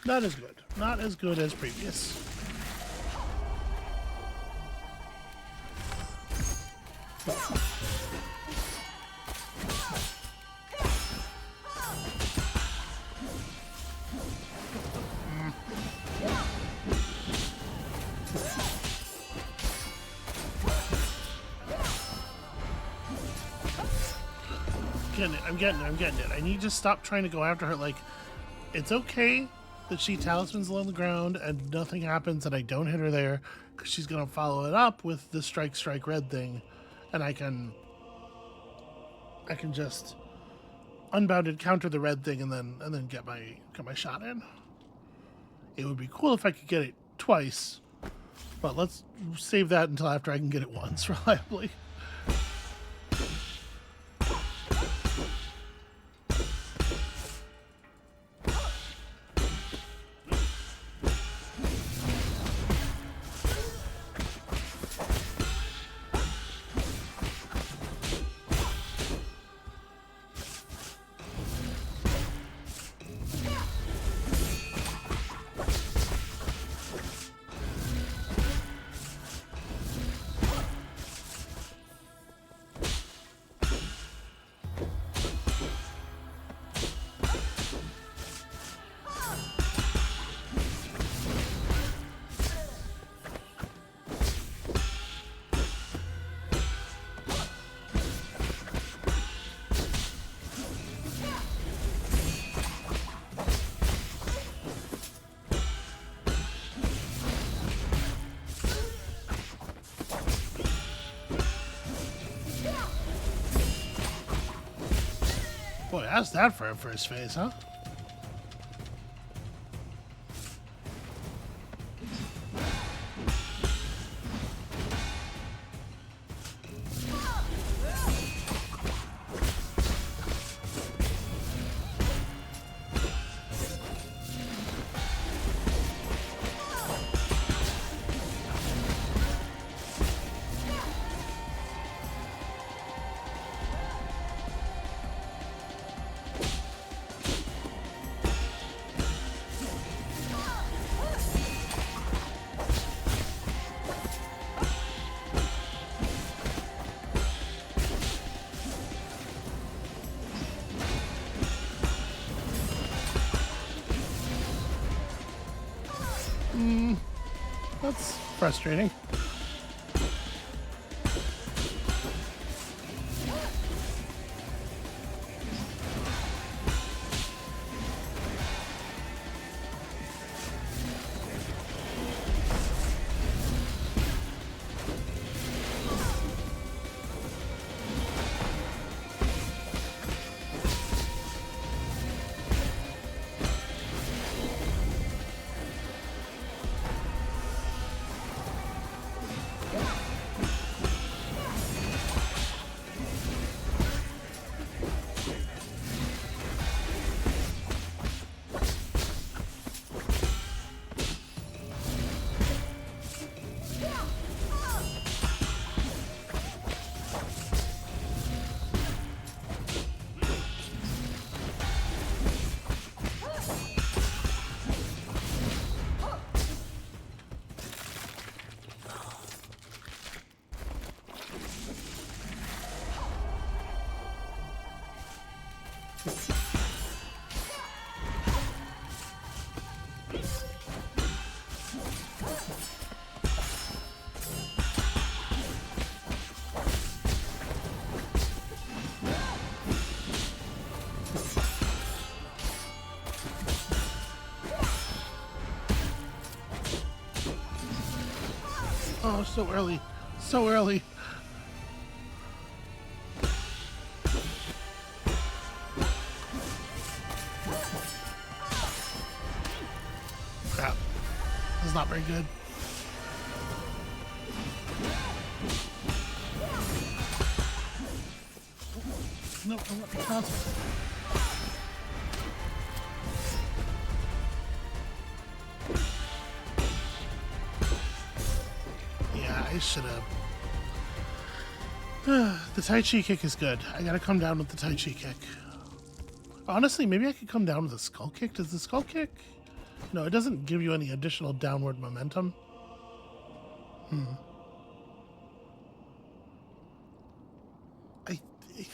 Not as good. Not as good as previous. I'm getting it. I need to stop trying to go after her. Like, it's okay that she talismans along the ground and nothing happens and I don't hit her there, because she's going to follow it up with the strike red thing, and I can just unbounded counter the red thing and then get my shot in. It would be cool if I could get it twice, but let's save that until after I can get it once reliably. ask that for a first phase, huh? That's frustrating. Oh, so early. So early. Crap. This is not very good. No, don't let me concentrate. I should have. The Tai Chi kick is good. I gotta come down with the Tai Chi kick. Honestly, maybe I could come down with a skull kick. Does the skull kick? No, it doesn't give you any additional downward momentum. I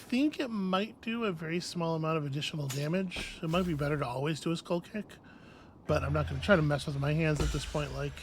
think it might do a very small amount of additional damage. It might be better to always do a skull kick, but I'm not gonna try to mess with my hands at this point. Like.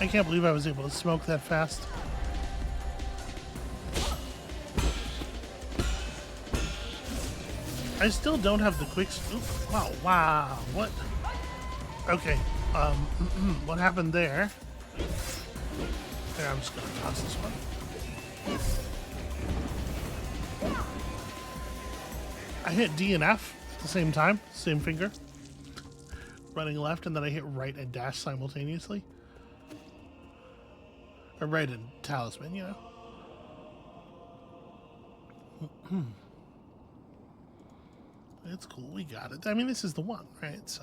I can't believe I was able to smoke that fast. I still don't have the quick... Wow, what? Okay, what happened there? Here, I'm just gonna toss this one. I hit D and F at the same time, same finger. Running left, and then I hit right and dash simultaneously. Or right and talisman, you know. It's cool, we got it. I mean, this is the one, right? So.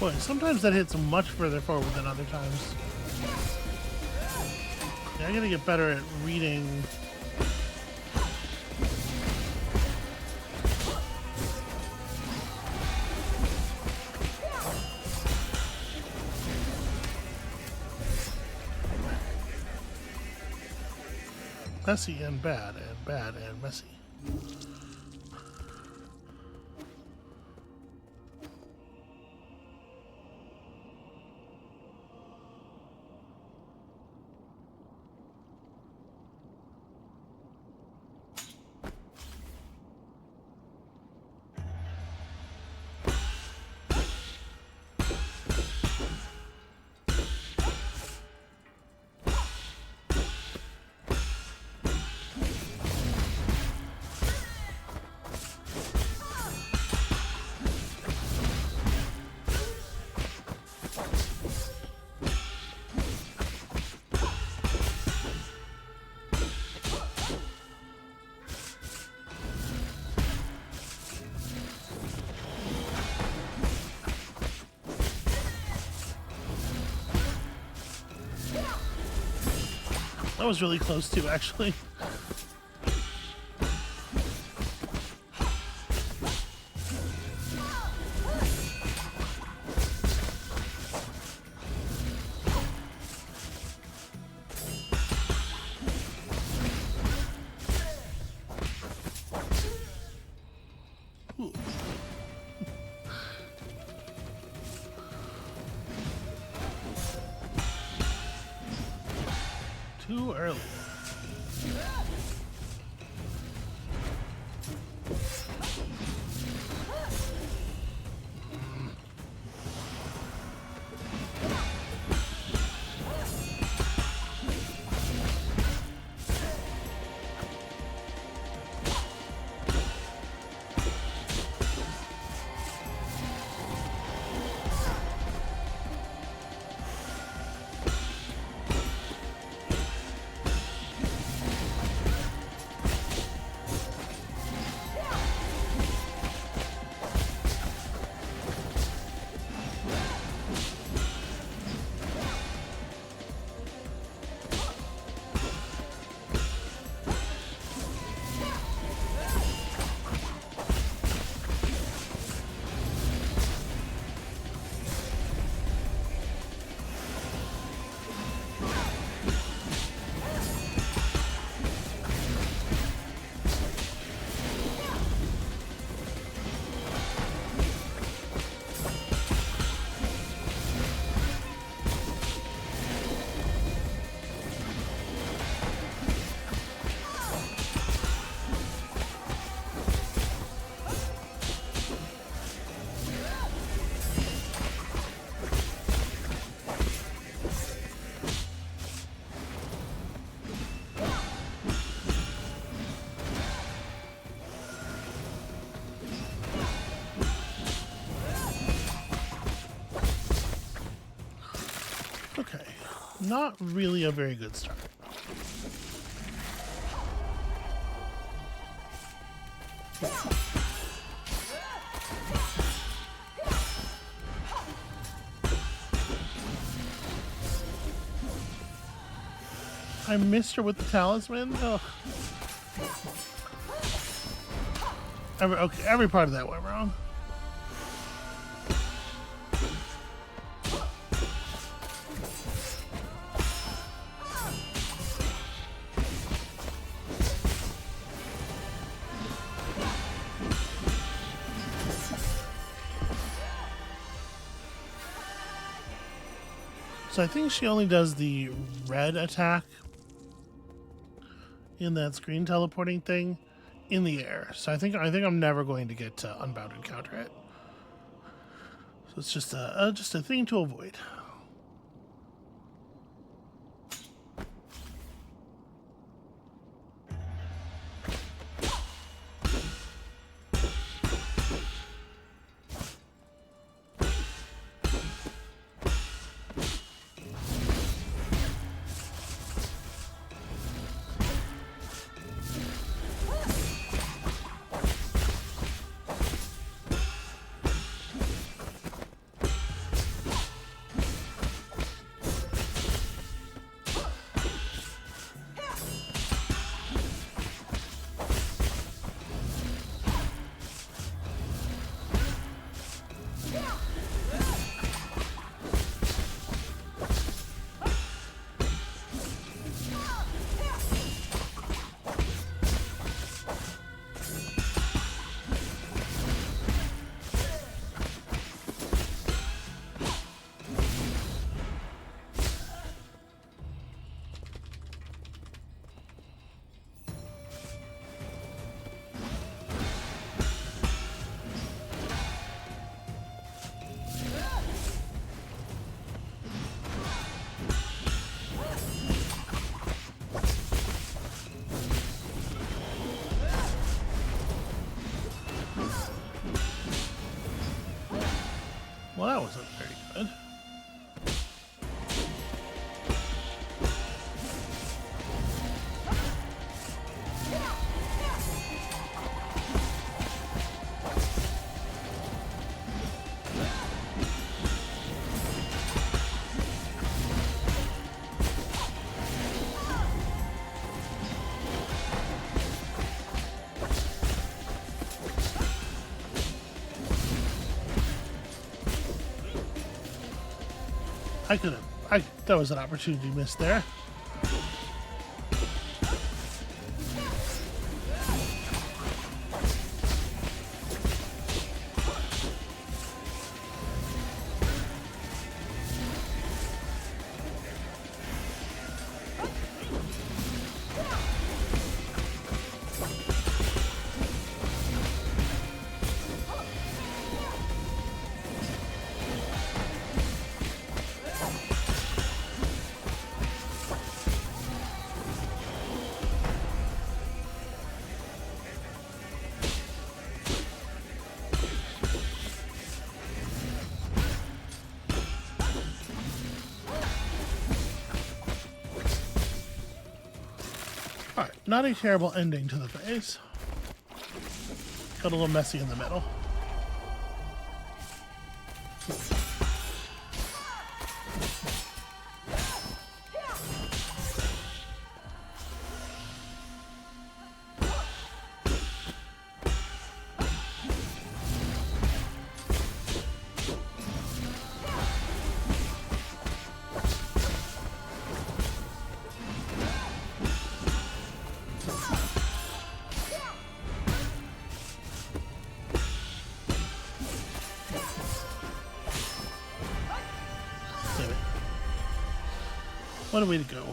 Boy, sometimes that hits much further forward than other times. Yeah, I gotta get better at reading. Messy and bad and messy. That was really close too, actually. Ooh. Too early. not really a very good start. I missed her with the talisman. Ugh. Every part of that went wrong. So I think she only does the red attack in that screen teleporting thing in the air. So I think I'm never going to get to unbounded counter it. So it's just a thing to avoid. Well, that wasn't very good. That was an opportunity missed there. Alright, not a terrible ending to the phase. Got a little messy in the middle. What a way to go.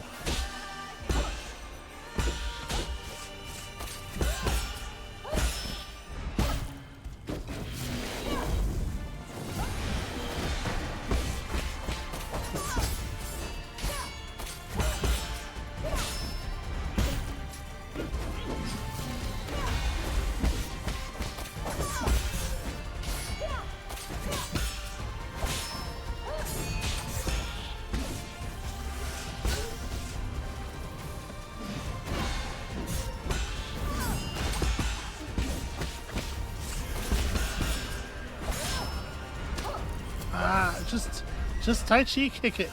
Just Tai Chi kick it.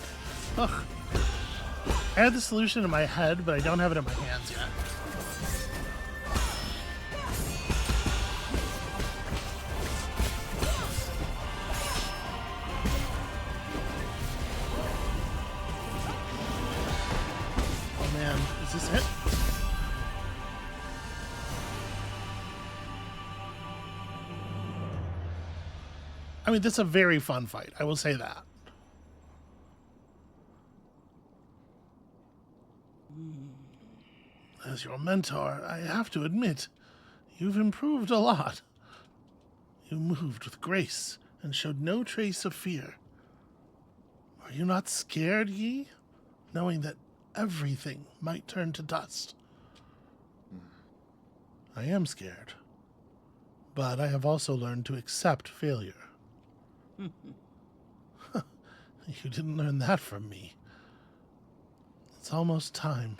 Ugh. I had the solution in my head, but I don't have it in my hands yet. Oh man, is this it? I mean, this is a very fun fight. I will say that. As your mentor, I have to admit, you've improved a lot. You moved with grace and showed no trace of fear. Are you not scared, Yi? Knowing that everything might turn to dust. I am scared. But I have also learned to accept failure. You didn't learn that from me. It's almost time.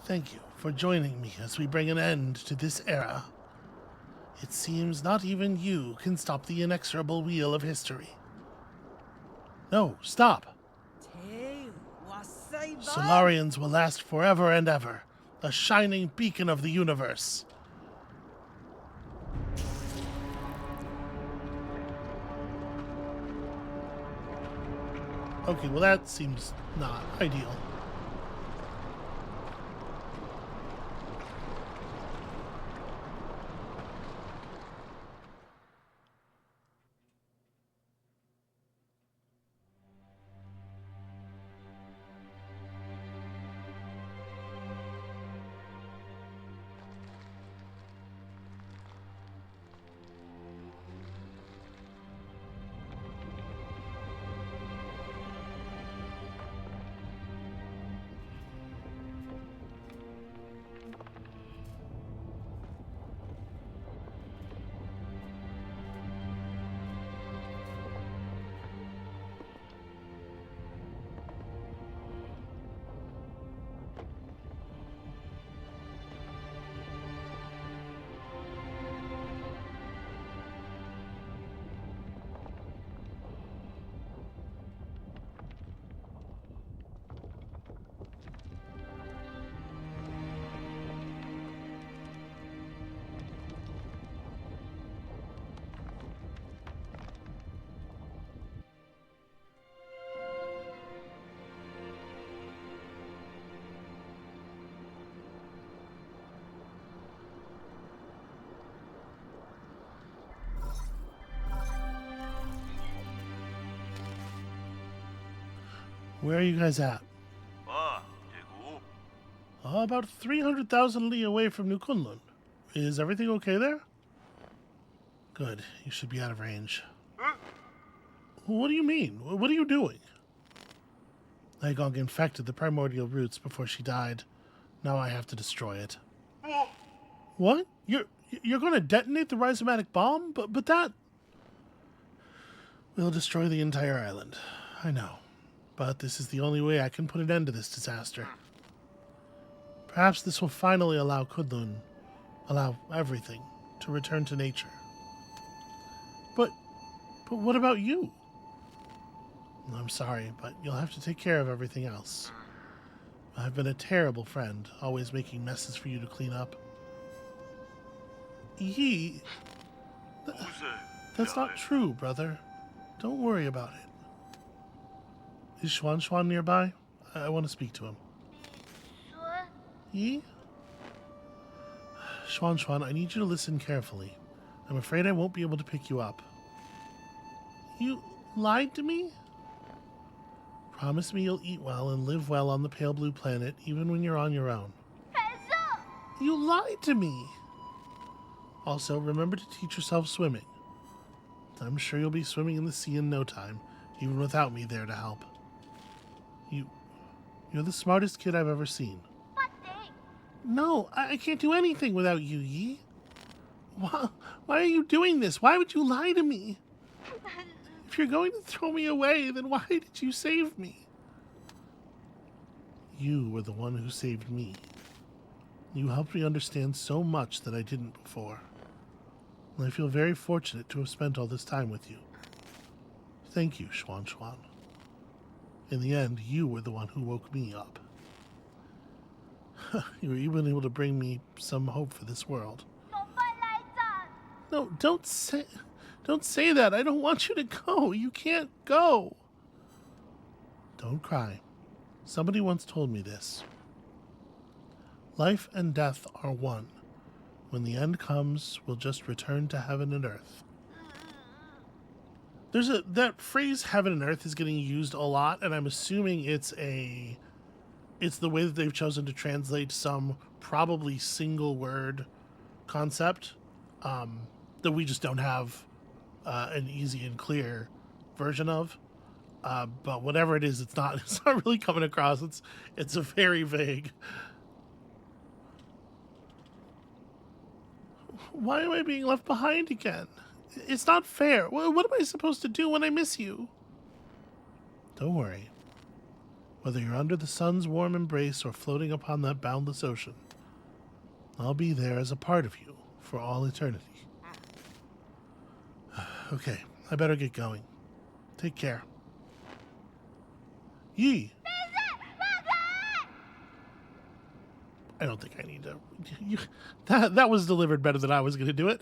Thank you for joining me as we bring an end to this era. It seems not even you can stop the inexorable wheel of history. No, stop! Solarians will last forever and ever, a shining beacon of the universe. Okay, well that seems not ideal. Where are you guys at? About 300,000 li away from New Kunlun. Is everything okay there? Good. You should be out of range. What do you mean? What are you doing? Agong infected the primordial roots before she died. Now I have to destroy it. What? You're going to detonate the rhizomatic bomb? But that... will destroy the entire island. I know. But this is the only way I can put an end to this disaster. Perhaps this will finally allow Kunlun, allow everything, to return to nature. But what about you? I'm sorry, but you'll have to take care of everything else. I've been a terrible friend, always making messes for you to clean up. Yi, that's not true, brother. Don't worry about it. Is Xuan nearby? I want to speak to him. Yi? Xuan, I need you to listen carefully. I'm afraid I won't be able to pick you up. You lied to me? Promise me you'll eat well and live well on the pale blue planet, even when you're on your own. You lied to me! Also, remember to teach yourself swimming. I'm sure you'll be swimming in the sea in no time, even without me there to help. You're the smartest kid I've ever seen. No, I can't do anything without you, Yi. Why are you doing this? Why would you lie to me? If you're going to throw me away, then why did you save me? You were the one who saved me. You helped me understand so much that I didn't before. And I feel very fortunate to have spent all this time with you. Thank you, Schwan Schwan. In the end, you were the one who woke me up. You were even able to bring me some hope for this world. No, don't say that. I don't want you to go. You can't go. Don't cry. Somebody once told me this. Life and death are one. When the end comes, we'll just return to heaven and earth. That phrase heaven and earth is getting used a lot, and I'm assuming it's the way that they've chosen to translate some probably single word concept that we just don't have an easy and clear version of. But whatever it is, it's not really coming across. It's a very vague. Why am I being left behind again? It's not fair. What am I supposed to do when I miss you? Don't worry. Whether you're under the sun's warm embrace or floating upon that boundless ocean, I'll be there as a part of you for all eternity. Okay, I better get going. Take care. Yi! I don't think I need to... That was delivered better than I was going to do it.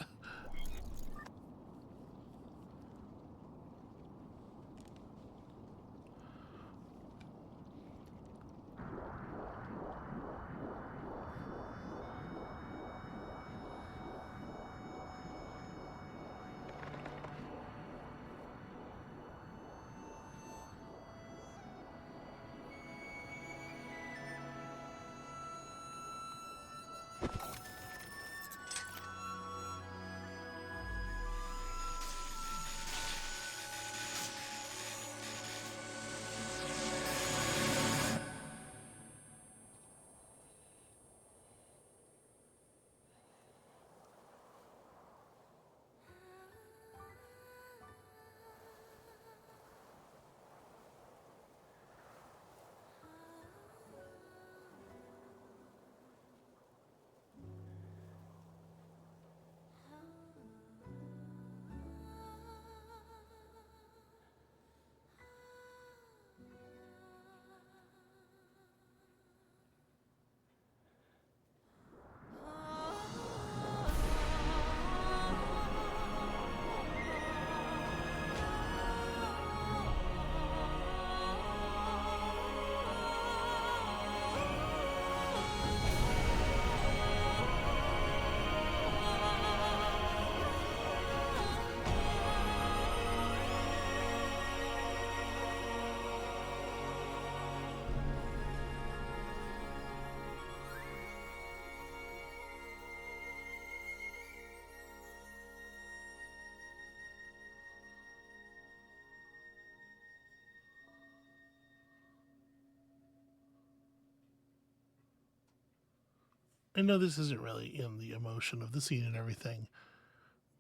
I know this isn't really in the emotion of the scene and everything,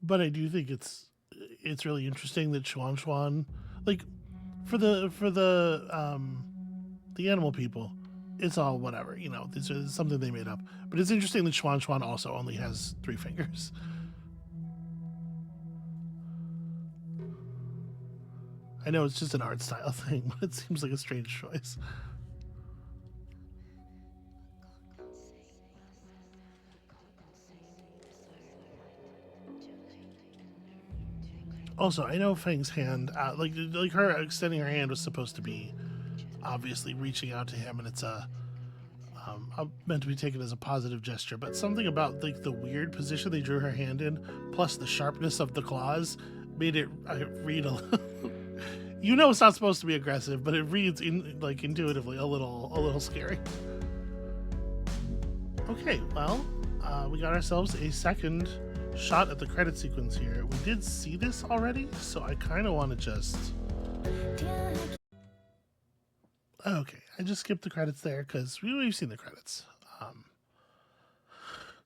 but I do think it's really interesting that Xuan Xuan, like, for the animal people, it's all whatever, you know. This is something they made up. But it's interesting that Xuan Xuan also only has 3 fingers. I know it's just an art style thing, but it seems like a strange choice. Also, I know Fang's hand, like her extending her hand was supposed to be obviously reaching out to him, and it's meant to be taken as a positive gesture. But something about like the weird position they drew her hand in, plus the sharpness of the claws, made it read a little. You know, it's not supposed to be aggressive, but it reads intuitively a little scary. Okay, well, we got ourselves a second shot at the credit sequence here. We did see this already, so I kind of want to just... Okay, I just skipped the credits there because we've seen the credits.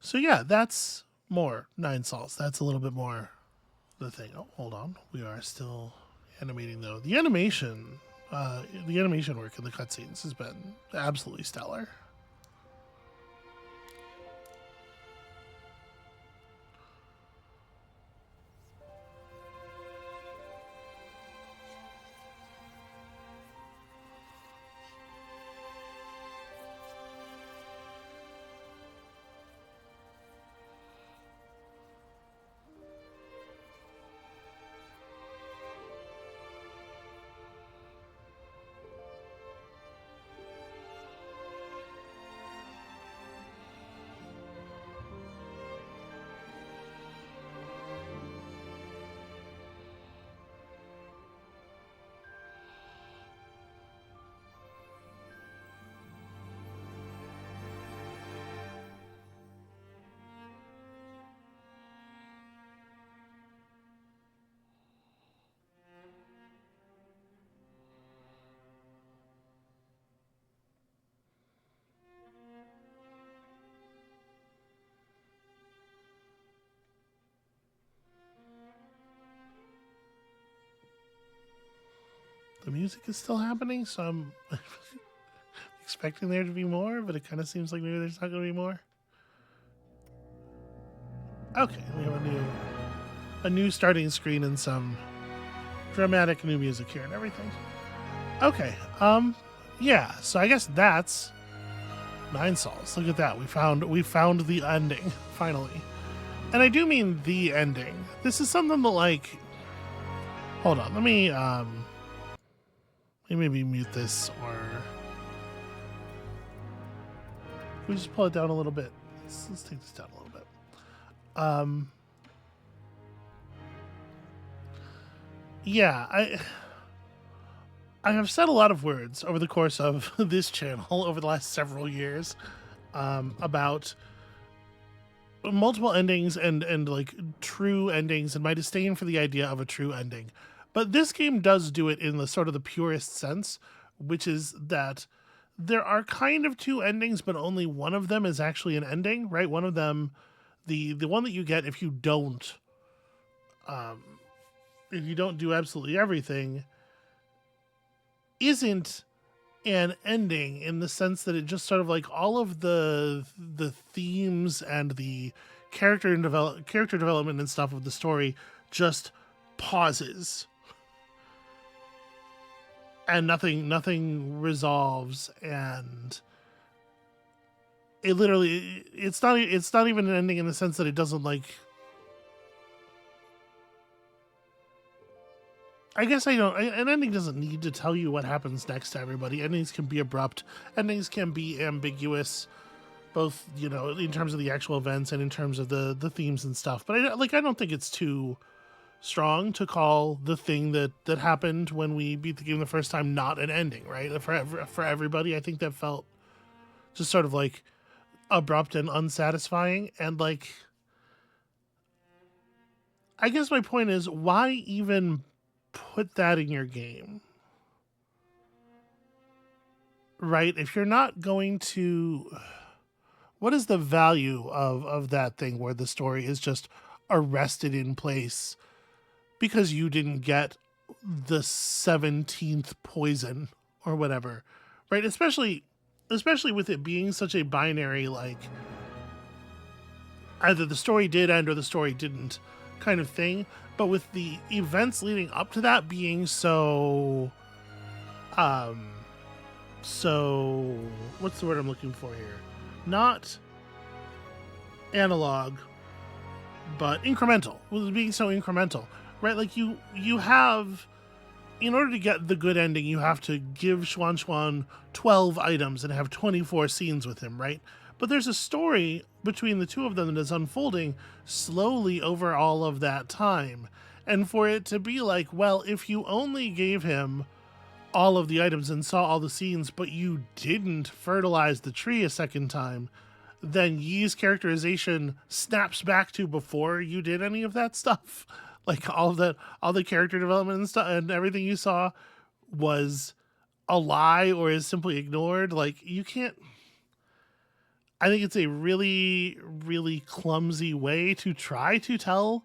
So yeah, that's More 9 sols. That's a little bit more the thing. Oh, hold on. We are still animating though. The animation work in the cutscenes has been absolutely stellar. The music is still happening, so I'm expecting there to be more, but it kind of seems like maybe there's not going to be more. Okay, we have a new starting screen and some dramatic new music here and everything. Okay, yeah, so I guess that's 9 sols. Look at that. We found the ending, finally. And I do mean the ending. This is something that, like, hold on, let me maybe mute this, or we just pull it down a little bit. Let's take this down a little bit. Yeah, I have said a lot of words over the course of this channel over the last several years about multiple endings and like true endings and my disdain for the idea of a true ending. But this game does do it in the sort of the purest sense, which is that there are kind of 2 endings, but only one of them is actually an ending, right? One of them, the one that you get if you don't do absolutely everything, isn't an ending in the sense that it just sort of like all of the themes and the character development and stuff of the story just pauses. And nothing resolves, and it literally it's not even an ending in the sense that it doesn't, like, I guess an ending doesn't need to tell you what happens next to everybody. Endings can be abrupt. Endings can be ambiguous, both, you know, in terms of the actual events and in terms of the themes and stuff. But I don't think it's too strong to call the thing that happened when we beat the game the first time not an ending, right? For everybody, I think that felt just sort of like abrupt and unsatisfying. And like, I guess my point is, why even put that in your game, right? If you're not going to, what is the value of that thing where the story is just arrested in place because you didn't get the 17th poison or whatever, right? Especially with it being such a binary, like, either the story did end or the story didn't kind of thing. But with the events leading up to that being so what's the word I'm looking for here? Not analog, but incremental. With it being so incremental, right? Like you have, in order to get the good ending, you have to give Xuan 12 items and have 24 scenes with him, right? But there's a story between the two of them that is unfolding slowly over all of that time. And for it to be like, well, if you only gave him all of the items and saw all the scenes, but you didn't fertilize the tree a second time, then Yi's characterization snaps back to before you did any of that stuff. Like all the character development and stuff and everything you saw was a lie or is simply ignored. Like you can't, I think it's a really, really clumsy way to try to tell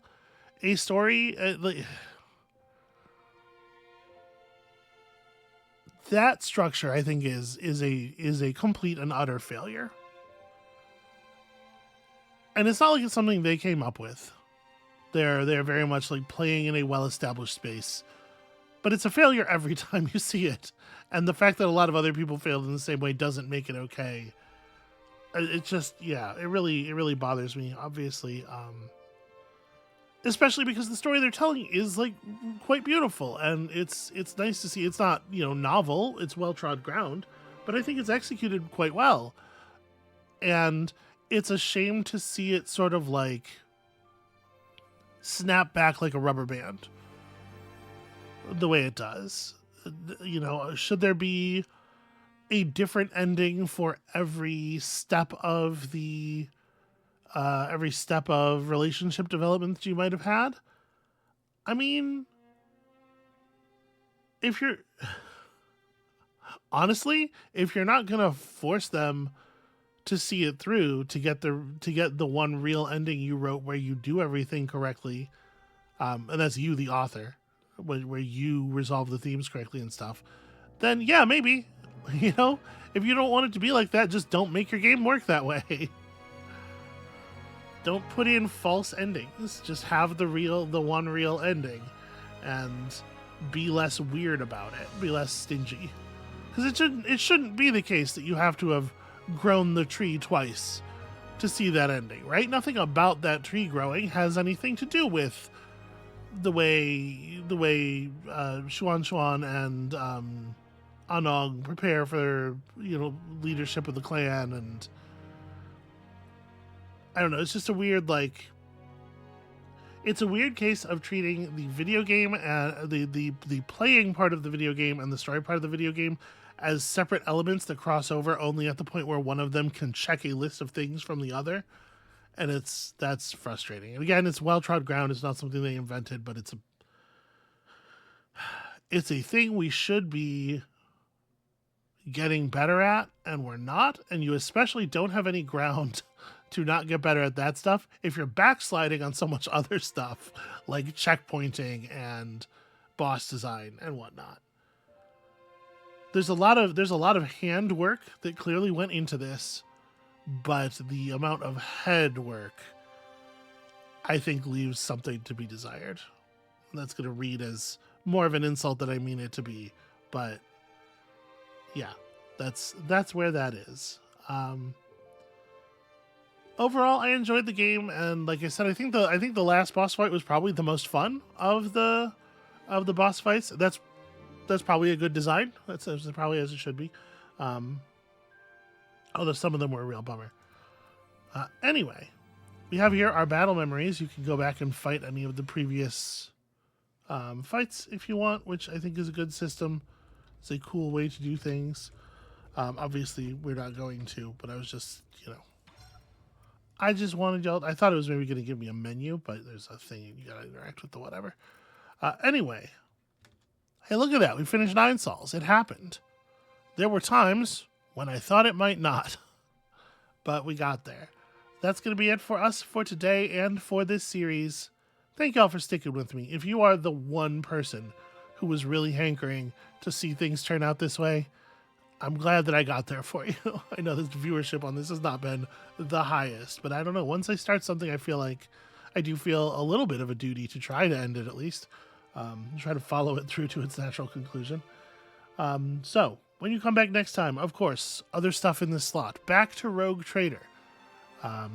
a story. That structure, I think, is a complete and utter failure. And it's not like it's something they came up with. They're very much like playing in a well-established space, but it's a failure every time you see it. And the fact that a lot of other people failed in the same way doesn't make it okay. It just, yeah, it really bothers me. Obviously, especially because the story they're telling is like quite beautiful, and it's nice to see. It's not, you know, novel. It's well-trod ground, but I think it's executed quite well. And it's a shame to see it sort of like snap back like a rubber band the way it does. You know, should there be a different ending for every step of the relationship development that you might have had? I mean, if you're honestly, if you're not gonna force them to see it through to get the one real ending you wrote where you do everything correctly, and that's you, the author, where you resolve the themes correctly and stuff, then yeah, maybe, you know, if you don't want it to be like that, just don't make your game work that way. Don't put in false endings. Just have the one real ending, and be less weird about it. Be less stingy, because it shouldn't be the case that you have to have grown the tree twice to see that ending, right? Nothing about that tree growing has anything to do with the way Xuan and Anong prepare for, you know, leadership of the clan. And I don't know, it's just a weird, like, it's a weird case of treating the video game, the playing part of the video game and the story part of the video game as separate elements that cross over only at the point where one of them can check a list of things from the other. And that's frustrating. And again, it's well-trod ground. It's not something they invented, but it's a thing we should be getting better at, and we're not. And you especially don't have any ground to not get better at that stuff if you're backsliding on so much other stuff like checkpointing and boss design and whatnot. There's a lot of handwork that clearly went into this, but the amount of head work, I think, leaves something to be desired. And that's going to read as more of an insult than I mean it to be, but yeah, that's where that is. Overall, I enjoyed the game, and like I said, I think the last boss fight was probably the most fun of the boss fights. That's probably a good design. That's probably as it should be. Although some of them were a real bummer. Anyway, we have here our battle memories. You can go back and fight any of the previous fights if you want, which I think is a good system. It's a cool way to do things. Obviously, we're not going to, but I was just, you know, I just wanted y'all. I thought it was maybe going to give me a menu, but there's a thing you got to interact with the whatever. Anyway. Hey, look at that. We finished 9 sols. It happened. There were times when I thought it might not, but we got there. That's going to be it for us for today and for this series. Thank y'all for sticking with me. If you are the one person who was really hankering to see things turn out this way, I'm glad that I got there for you. I know the viewership on this has not been the highest, but I don't know. Once I start something, I feel like I do feel a little bit of a duty to try to end it at least. Try to follow it through to its natural conclusion. So, when you come back next time, of course, other stuff in this slot. Back to Rogue Trader.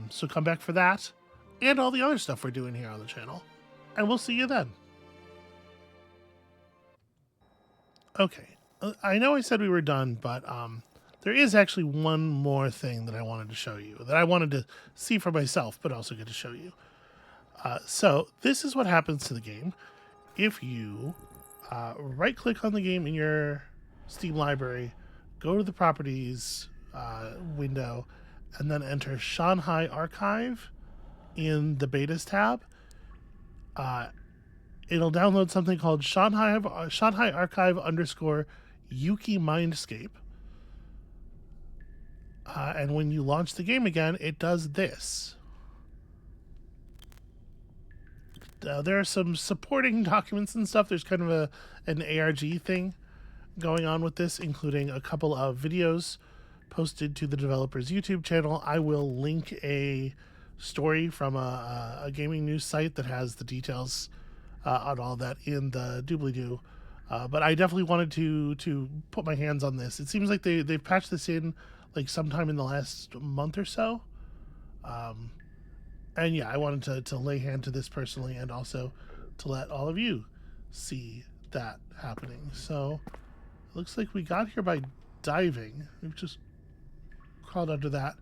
So come back for that, and all the other stuff we're doing here on the channel. And we'll see you then. Okay, I know I said we were done, but there is actually one more thing that I wanted to show you, that I wanted to see for myself, but also get to show you. So, this is what happens to the game if you right-click on the game in your Steam library, go to the Properties window, and then enter Shanghai Archive in the Betas tab. It'll download something called Shanghai Archive _ Yuki Mindscape. And when you launch the game again, it does this. There are some supporting documents and stuff. There's kind of an ARG thing going on with this, including a couple of videos posted to the developer's YouTube channel. I will link a story from a gaming news site that has the details on all that in the doobly-doo. But I definitely wanted to put my hands on this. It seems like they've patched this in like sometime in the last month or so. And yeah, I wanted to lay hand to this personally, and also to let all of you see that happening. So it looks like we got here by diving. We've just crawled under that.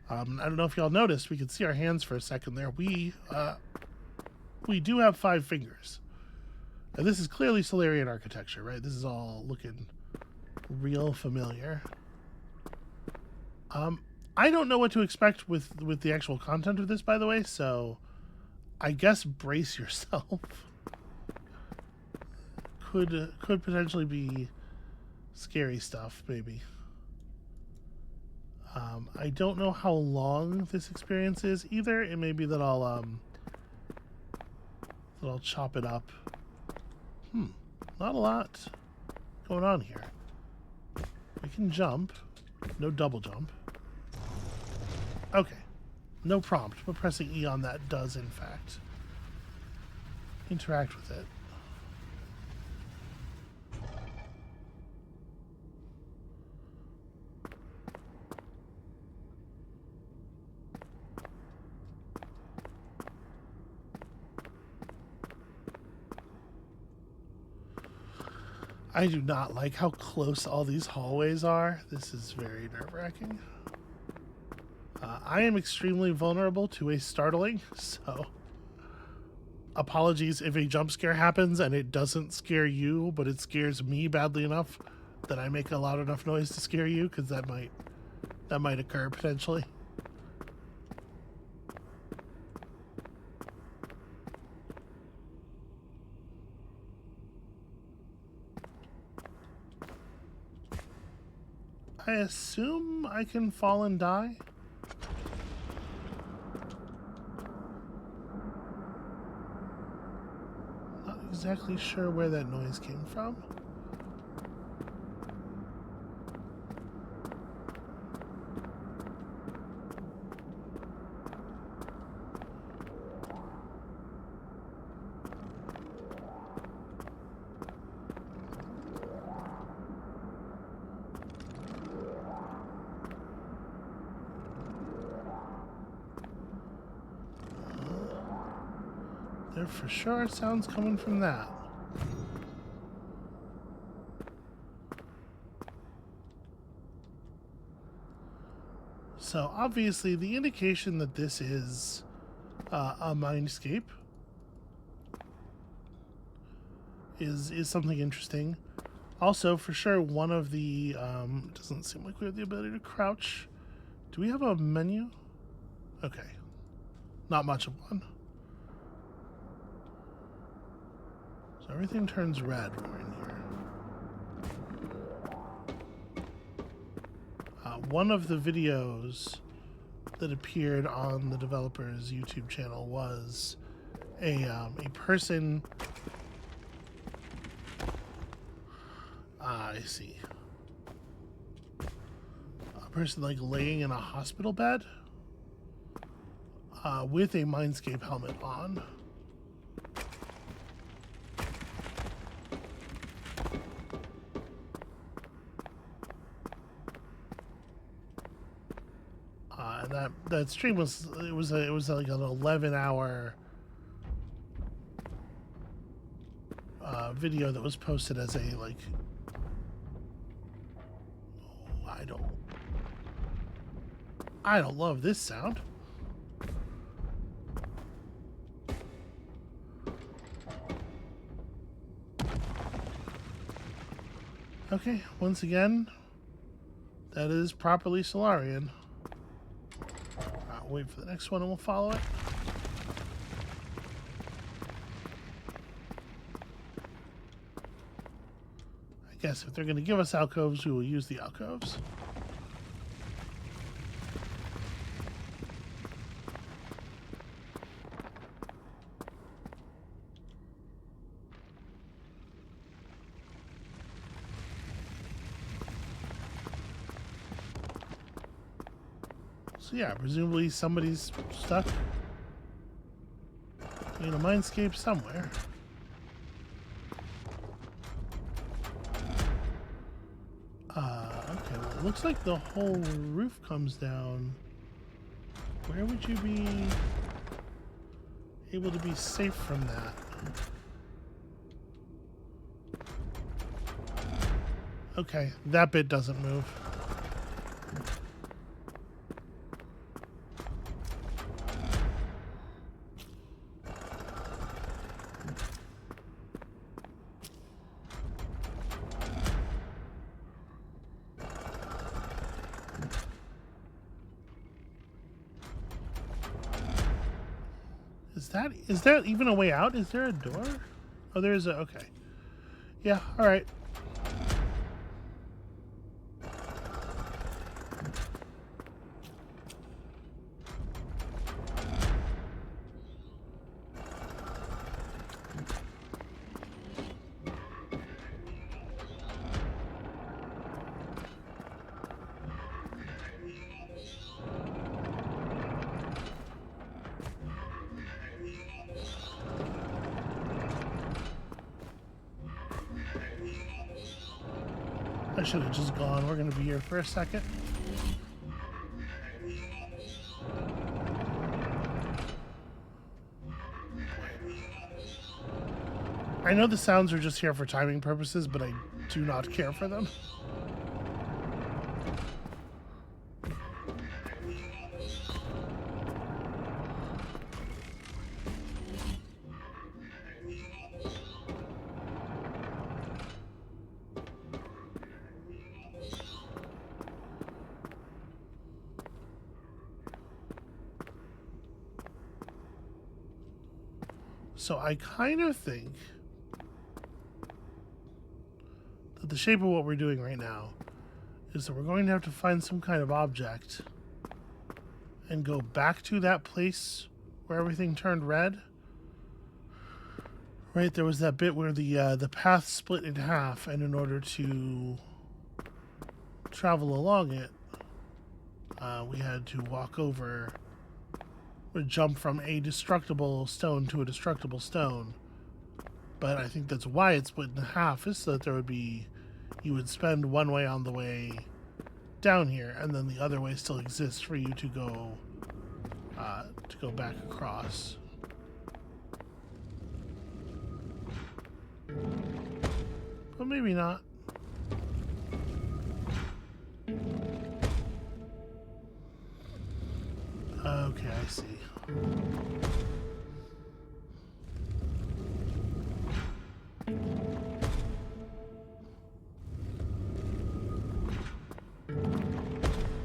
I don't know if y'all noticed, we could see our hands for a second there. We do have 5 fingers. And this is clearly Solarian architecture, right? This is all looking real familiar. I don't know what to expect with the actual content of this, by the way, so I guess brace yourself. Could potentially be scary stuff, maybe. I don't know how long this experience is either. It may be that I'll chop it up. Not a lot going on here. We can jump. No double jump. Okay. No prompt, but pressing E on that does, in fact, interact with it. I do not like how close all these hallways are. This is very nerve-wracking. I am extremely vulnerable to a startling, so apologies if a jump scare happens and it doesn't scare you, but it scares me badly enough that I make a loud enough noise to scare you, because that might occur potentially. I assume I can fall and die. Not exactly sure where that noise came from. There for sure sounds coming from that. So obviously the indication that this is a mindscape is something interesting. Also, for sure, one of the doesn't seem like we have the ability to crouch. Do we have a menu? Okay, not much of one. So everything turns red when we're in here. One of the videos that appeared on the developer's YouTube channel was a person. I see. A person like laying in a hospital bed with a Mindscape helmet on. That stream was like an 11-hour video that was posted as a like, I don't love this sound. Okay, once again, that is properly Solarian. Wait for the next one and we'll follow it. I guess if they're going to give us alcoves, we will use the alcoves. So yeah, presumably somebody's stuck in a mindscape somewhere. Okay, well, it looks like the whole roof comes down. Where would you be able to be safe from that? Okay, that bit doesn't move. Is that even a way out? Is there a door? Oh, there is a... Okay. Yeah, alright. I should have just gone. We're going to be here for a second. I know the sounds are just here for timing purposes, but I do not care for them. So I kind of think that the shape of what we're doing right now is that we're going to have to find some kind of object and go back to that place where everything turned red. Right, there was that bit where the path split in half, and in order to travel along it, we had to walk over or jump from a destructible stone to a destructible stone. But I think that's why it's split in half, is so that there would be, you would spend one way on the way down here, and then the other way still exists for you to go back across. But maybe not. Okay, I see.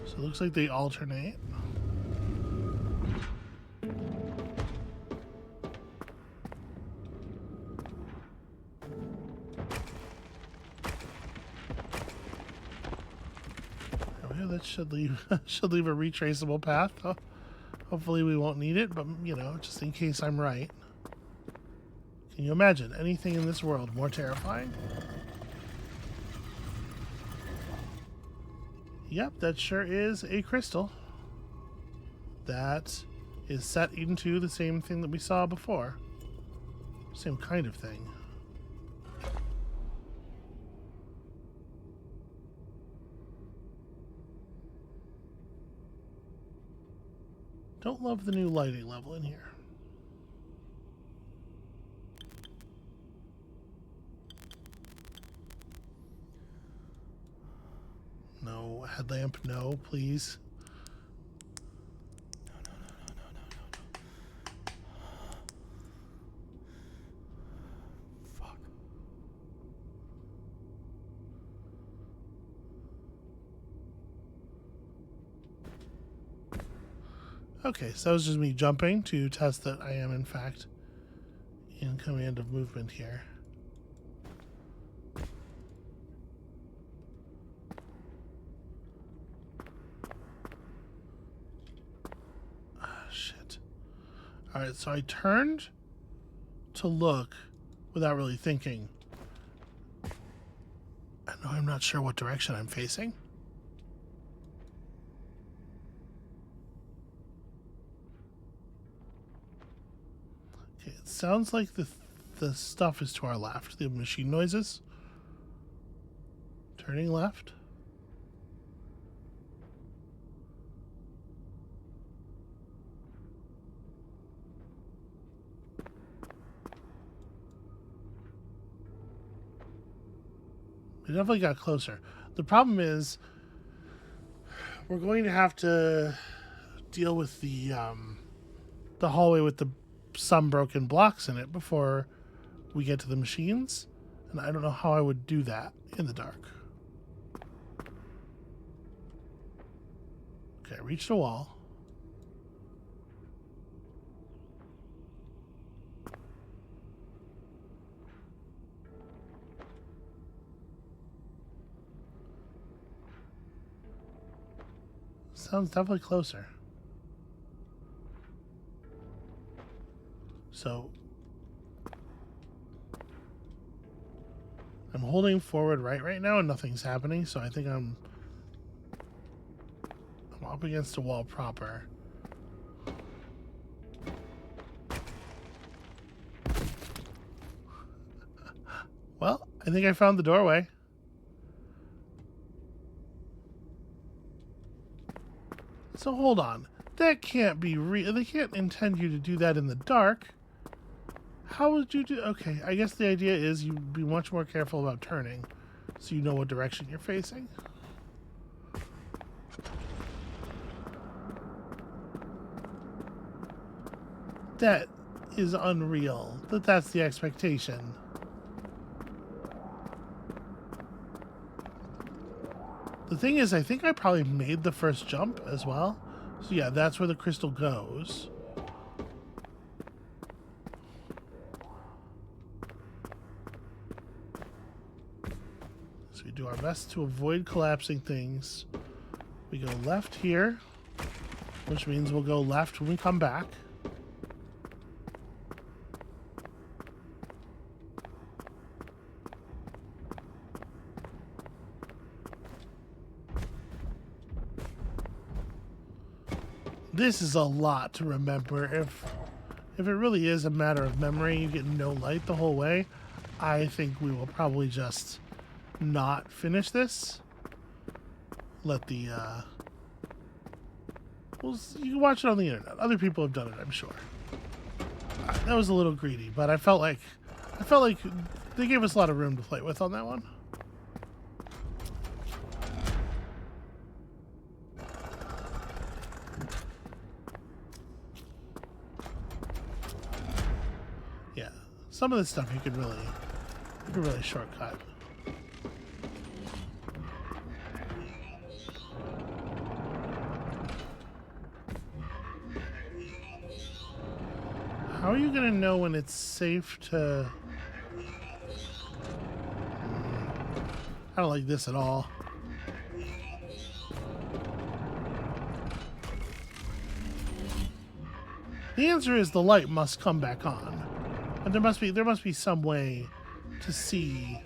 So it looks like they alternate. Okay, that should leave a retraceable path. Oh, hopefully we won't need it, but you know, just in case I'm right. Can you imagine anything in this world more terrifying? Yep, that sure is a crystal. That is set into the same thing that we saw before. Same kind of thing. Don't love the new lighting level in here. No, headlamp, no, please. No. Fuck. Okay, so that was just me jumping to test that I am in fact in command of movement here. Shit. Alright, so I turned to look without really thinking. I know I'm not sure what direction I'm facing. sounds like the stuff is to our left. The machine noises. Turning left. We definitely got closer. The problem is we're going to have to deal with the hallway with some broken blocks in it before we get to the machines, and I don't know how I would do that in the dark. Okay, I reached a wall. Sounds definitely closer. So I'm holding forward right now and nothing's happening, so I think I'm up against a wall proper. Well, I think I found the doorway. So hold on. That can't be real. They can't intend you to do that in the dark. How would you do? Okay, I guess the idea is you be much more careful about turning so you know what direction you're facing. That is unreal. That's the expectation. The thing is, I think I probably made the first jump as well. So yeah, that's where the crystal goes. So we do our best to avoid collapsing things. We go left here, which means we'll go left when we come back. This is a lot to remember. If it really is a matter of memory, you get no light the whole way, I think we will probably just not finish this. Let the well, you can watch it on the internet. Other people have done it, I'm sure. That was a little greedy, but I felt like they gave us a lot of room to play with on that one. Some of this stuff you could really shortcut. How are you gonna know when it's safe to? I don't like this at all. The answer is the light must come back on. And there must be some way to see.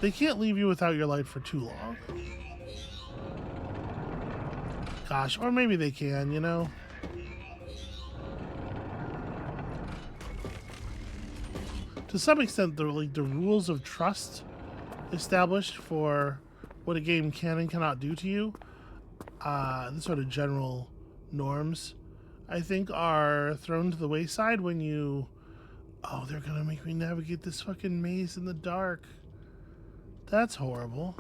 They can't leave you without your light for too long. Gosh, or maybe they can, you know? To some extent, the rules of trust established for what a game can and cannot do to you, the sort of general norms, I think, are thrown to the wayside when you... Oh, they're gonna make me navigate this fucking maze in the dark. That's horrible.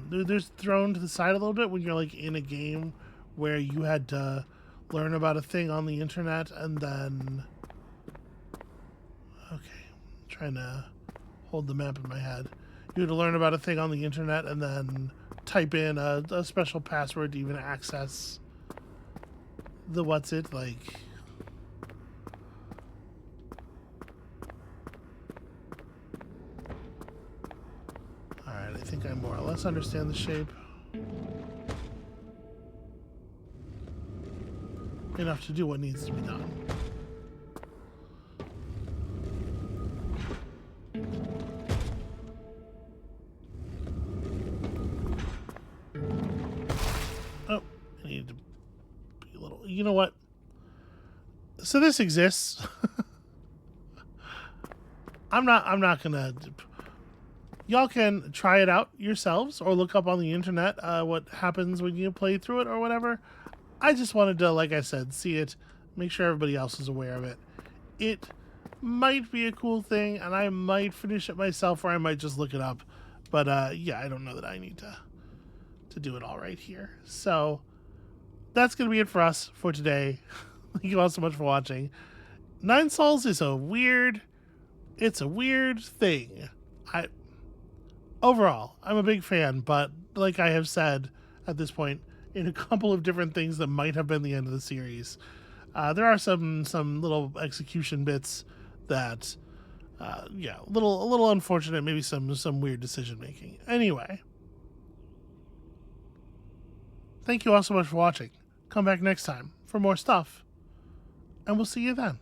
They're thrown to the side a little bit when you're like in a game where you had to learn about a thing on the internet and then... Okay, I'm trying to hold the map in my head. You had to learn about a thing on the internet and then type in a special password to even access the what's it like. Alright, I think I more or less understand the shape. Enough to do what needs to be done. Oh, I need to you know what? So this exists. I'm not gonna... Y'all can try it out yourselves or look up on the internet what happens when you play through it or whatever. I just wanted to, like I said, see it, make sure everybody else is aware of it. It might be a cool thing, and I might finish it myself, or I might just look it up. But yeah, I don't know that I need to do it all right here. So that's going to be it for us for today. Thank you all so much for watching. Nine Souls is a weird thing. Overall, I'm a big fan, but like I have said at this point in a couple of different things that might have been the end of the series, there are some little execution bits that, yeah, a little unfortunate, maybe some weird decision making. Anyway, thank you all so much for watching. Come back next time for more stuff, and we'll see you then.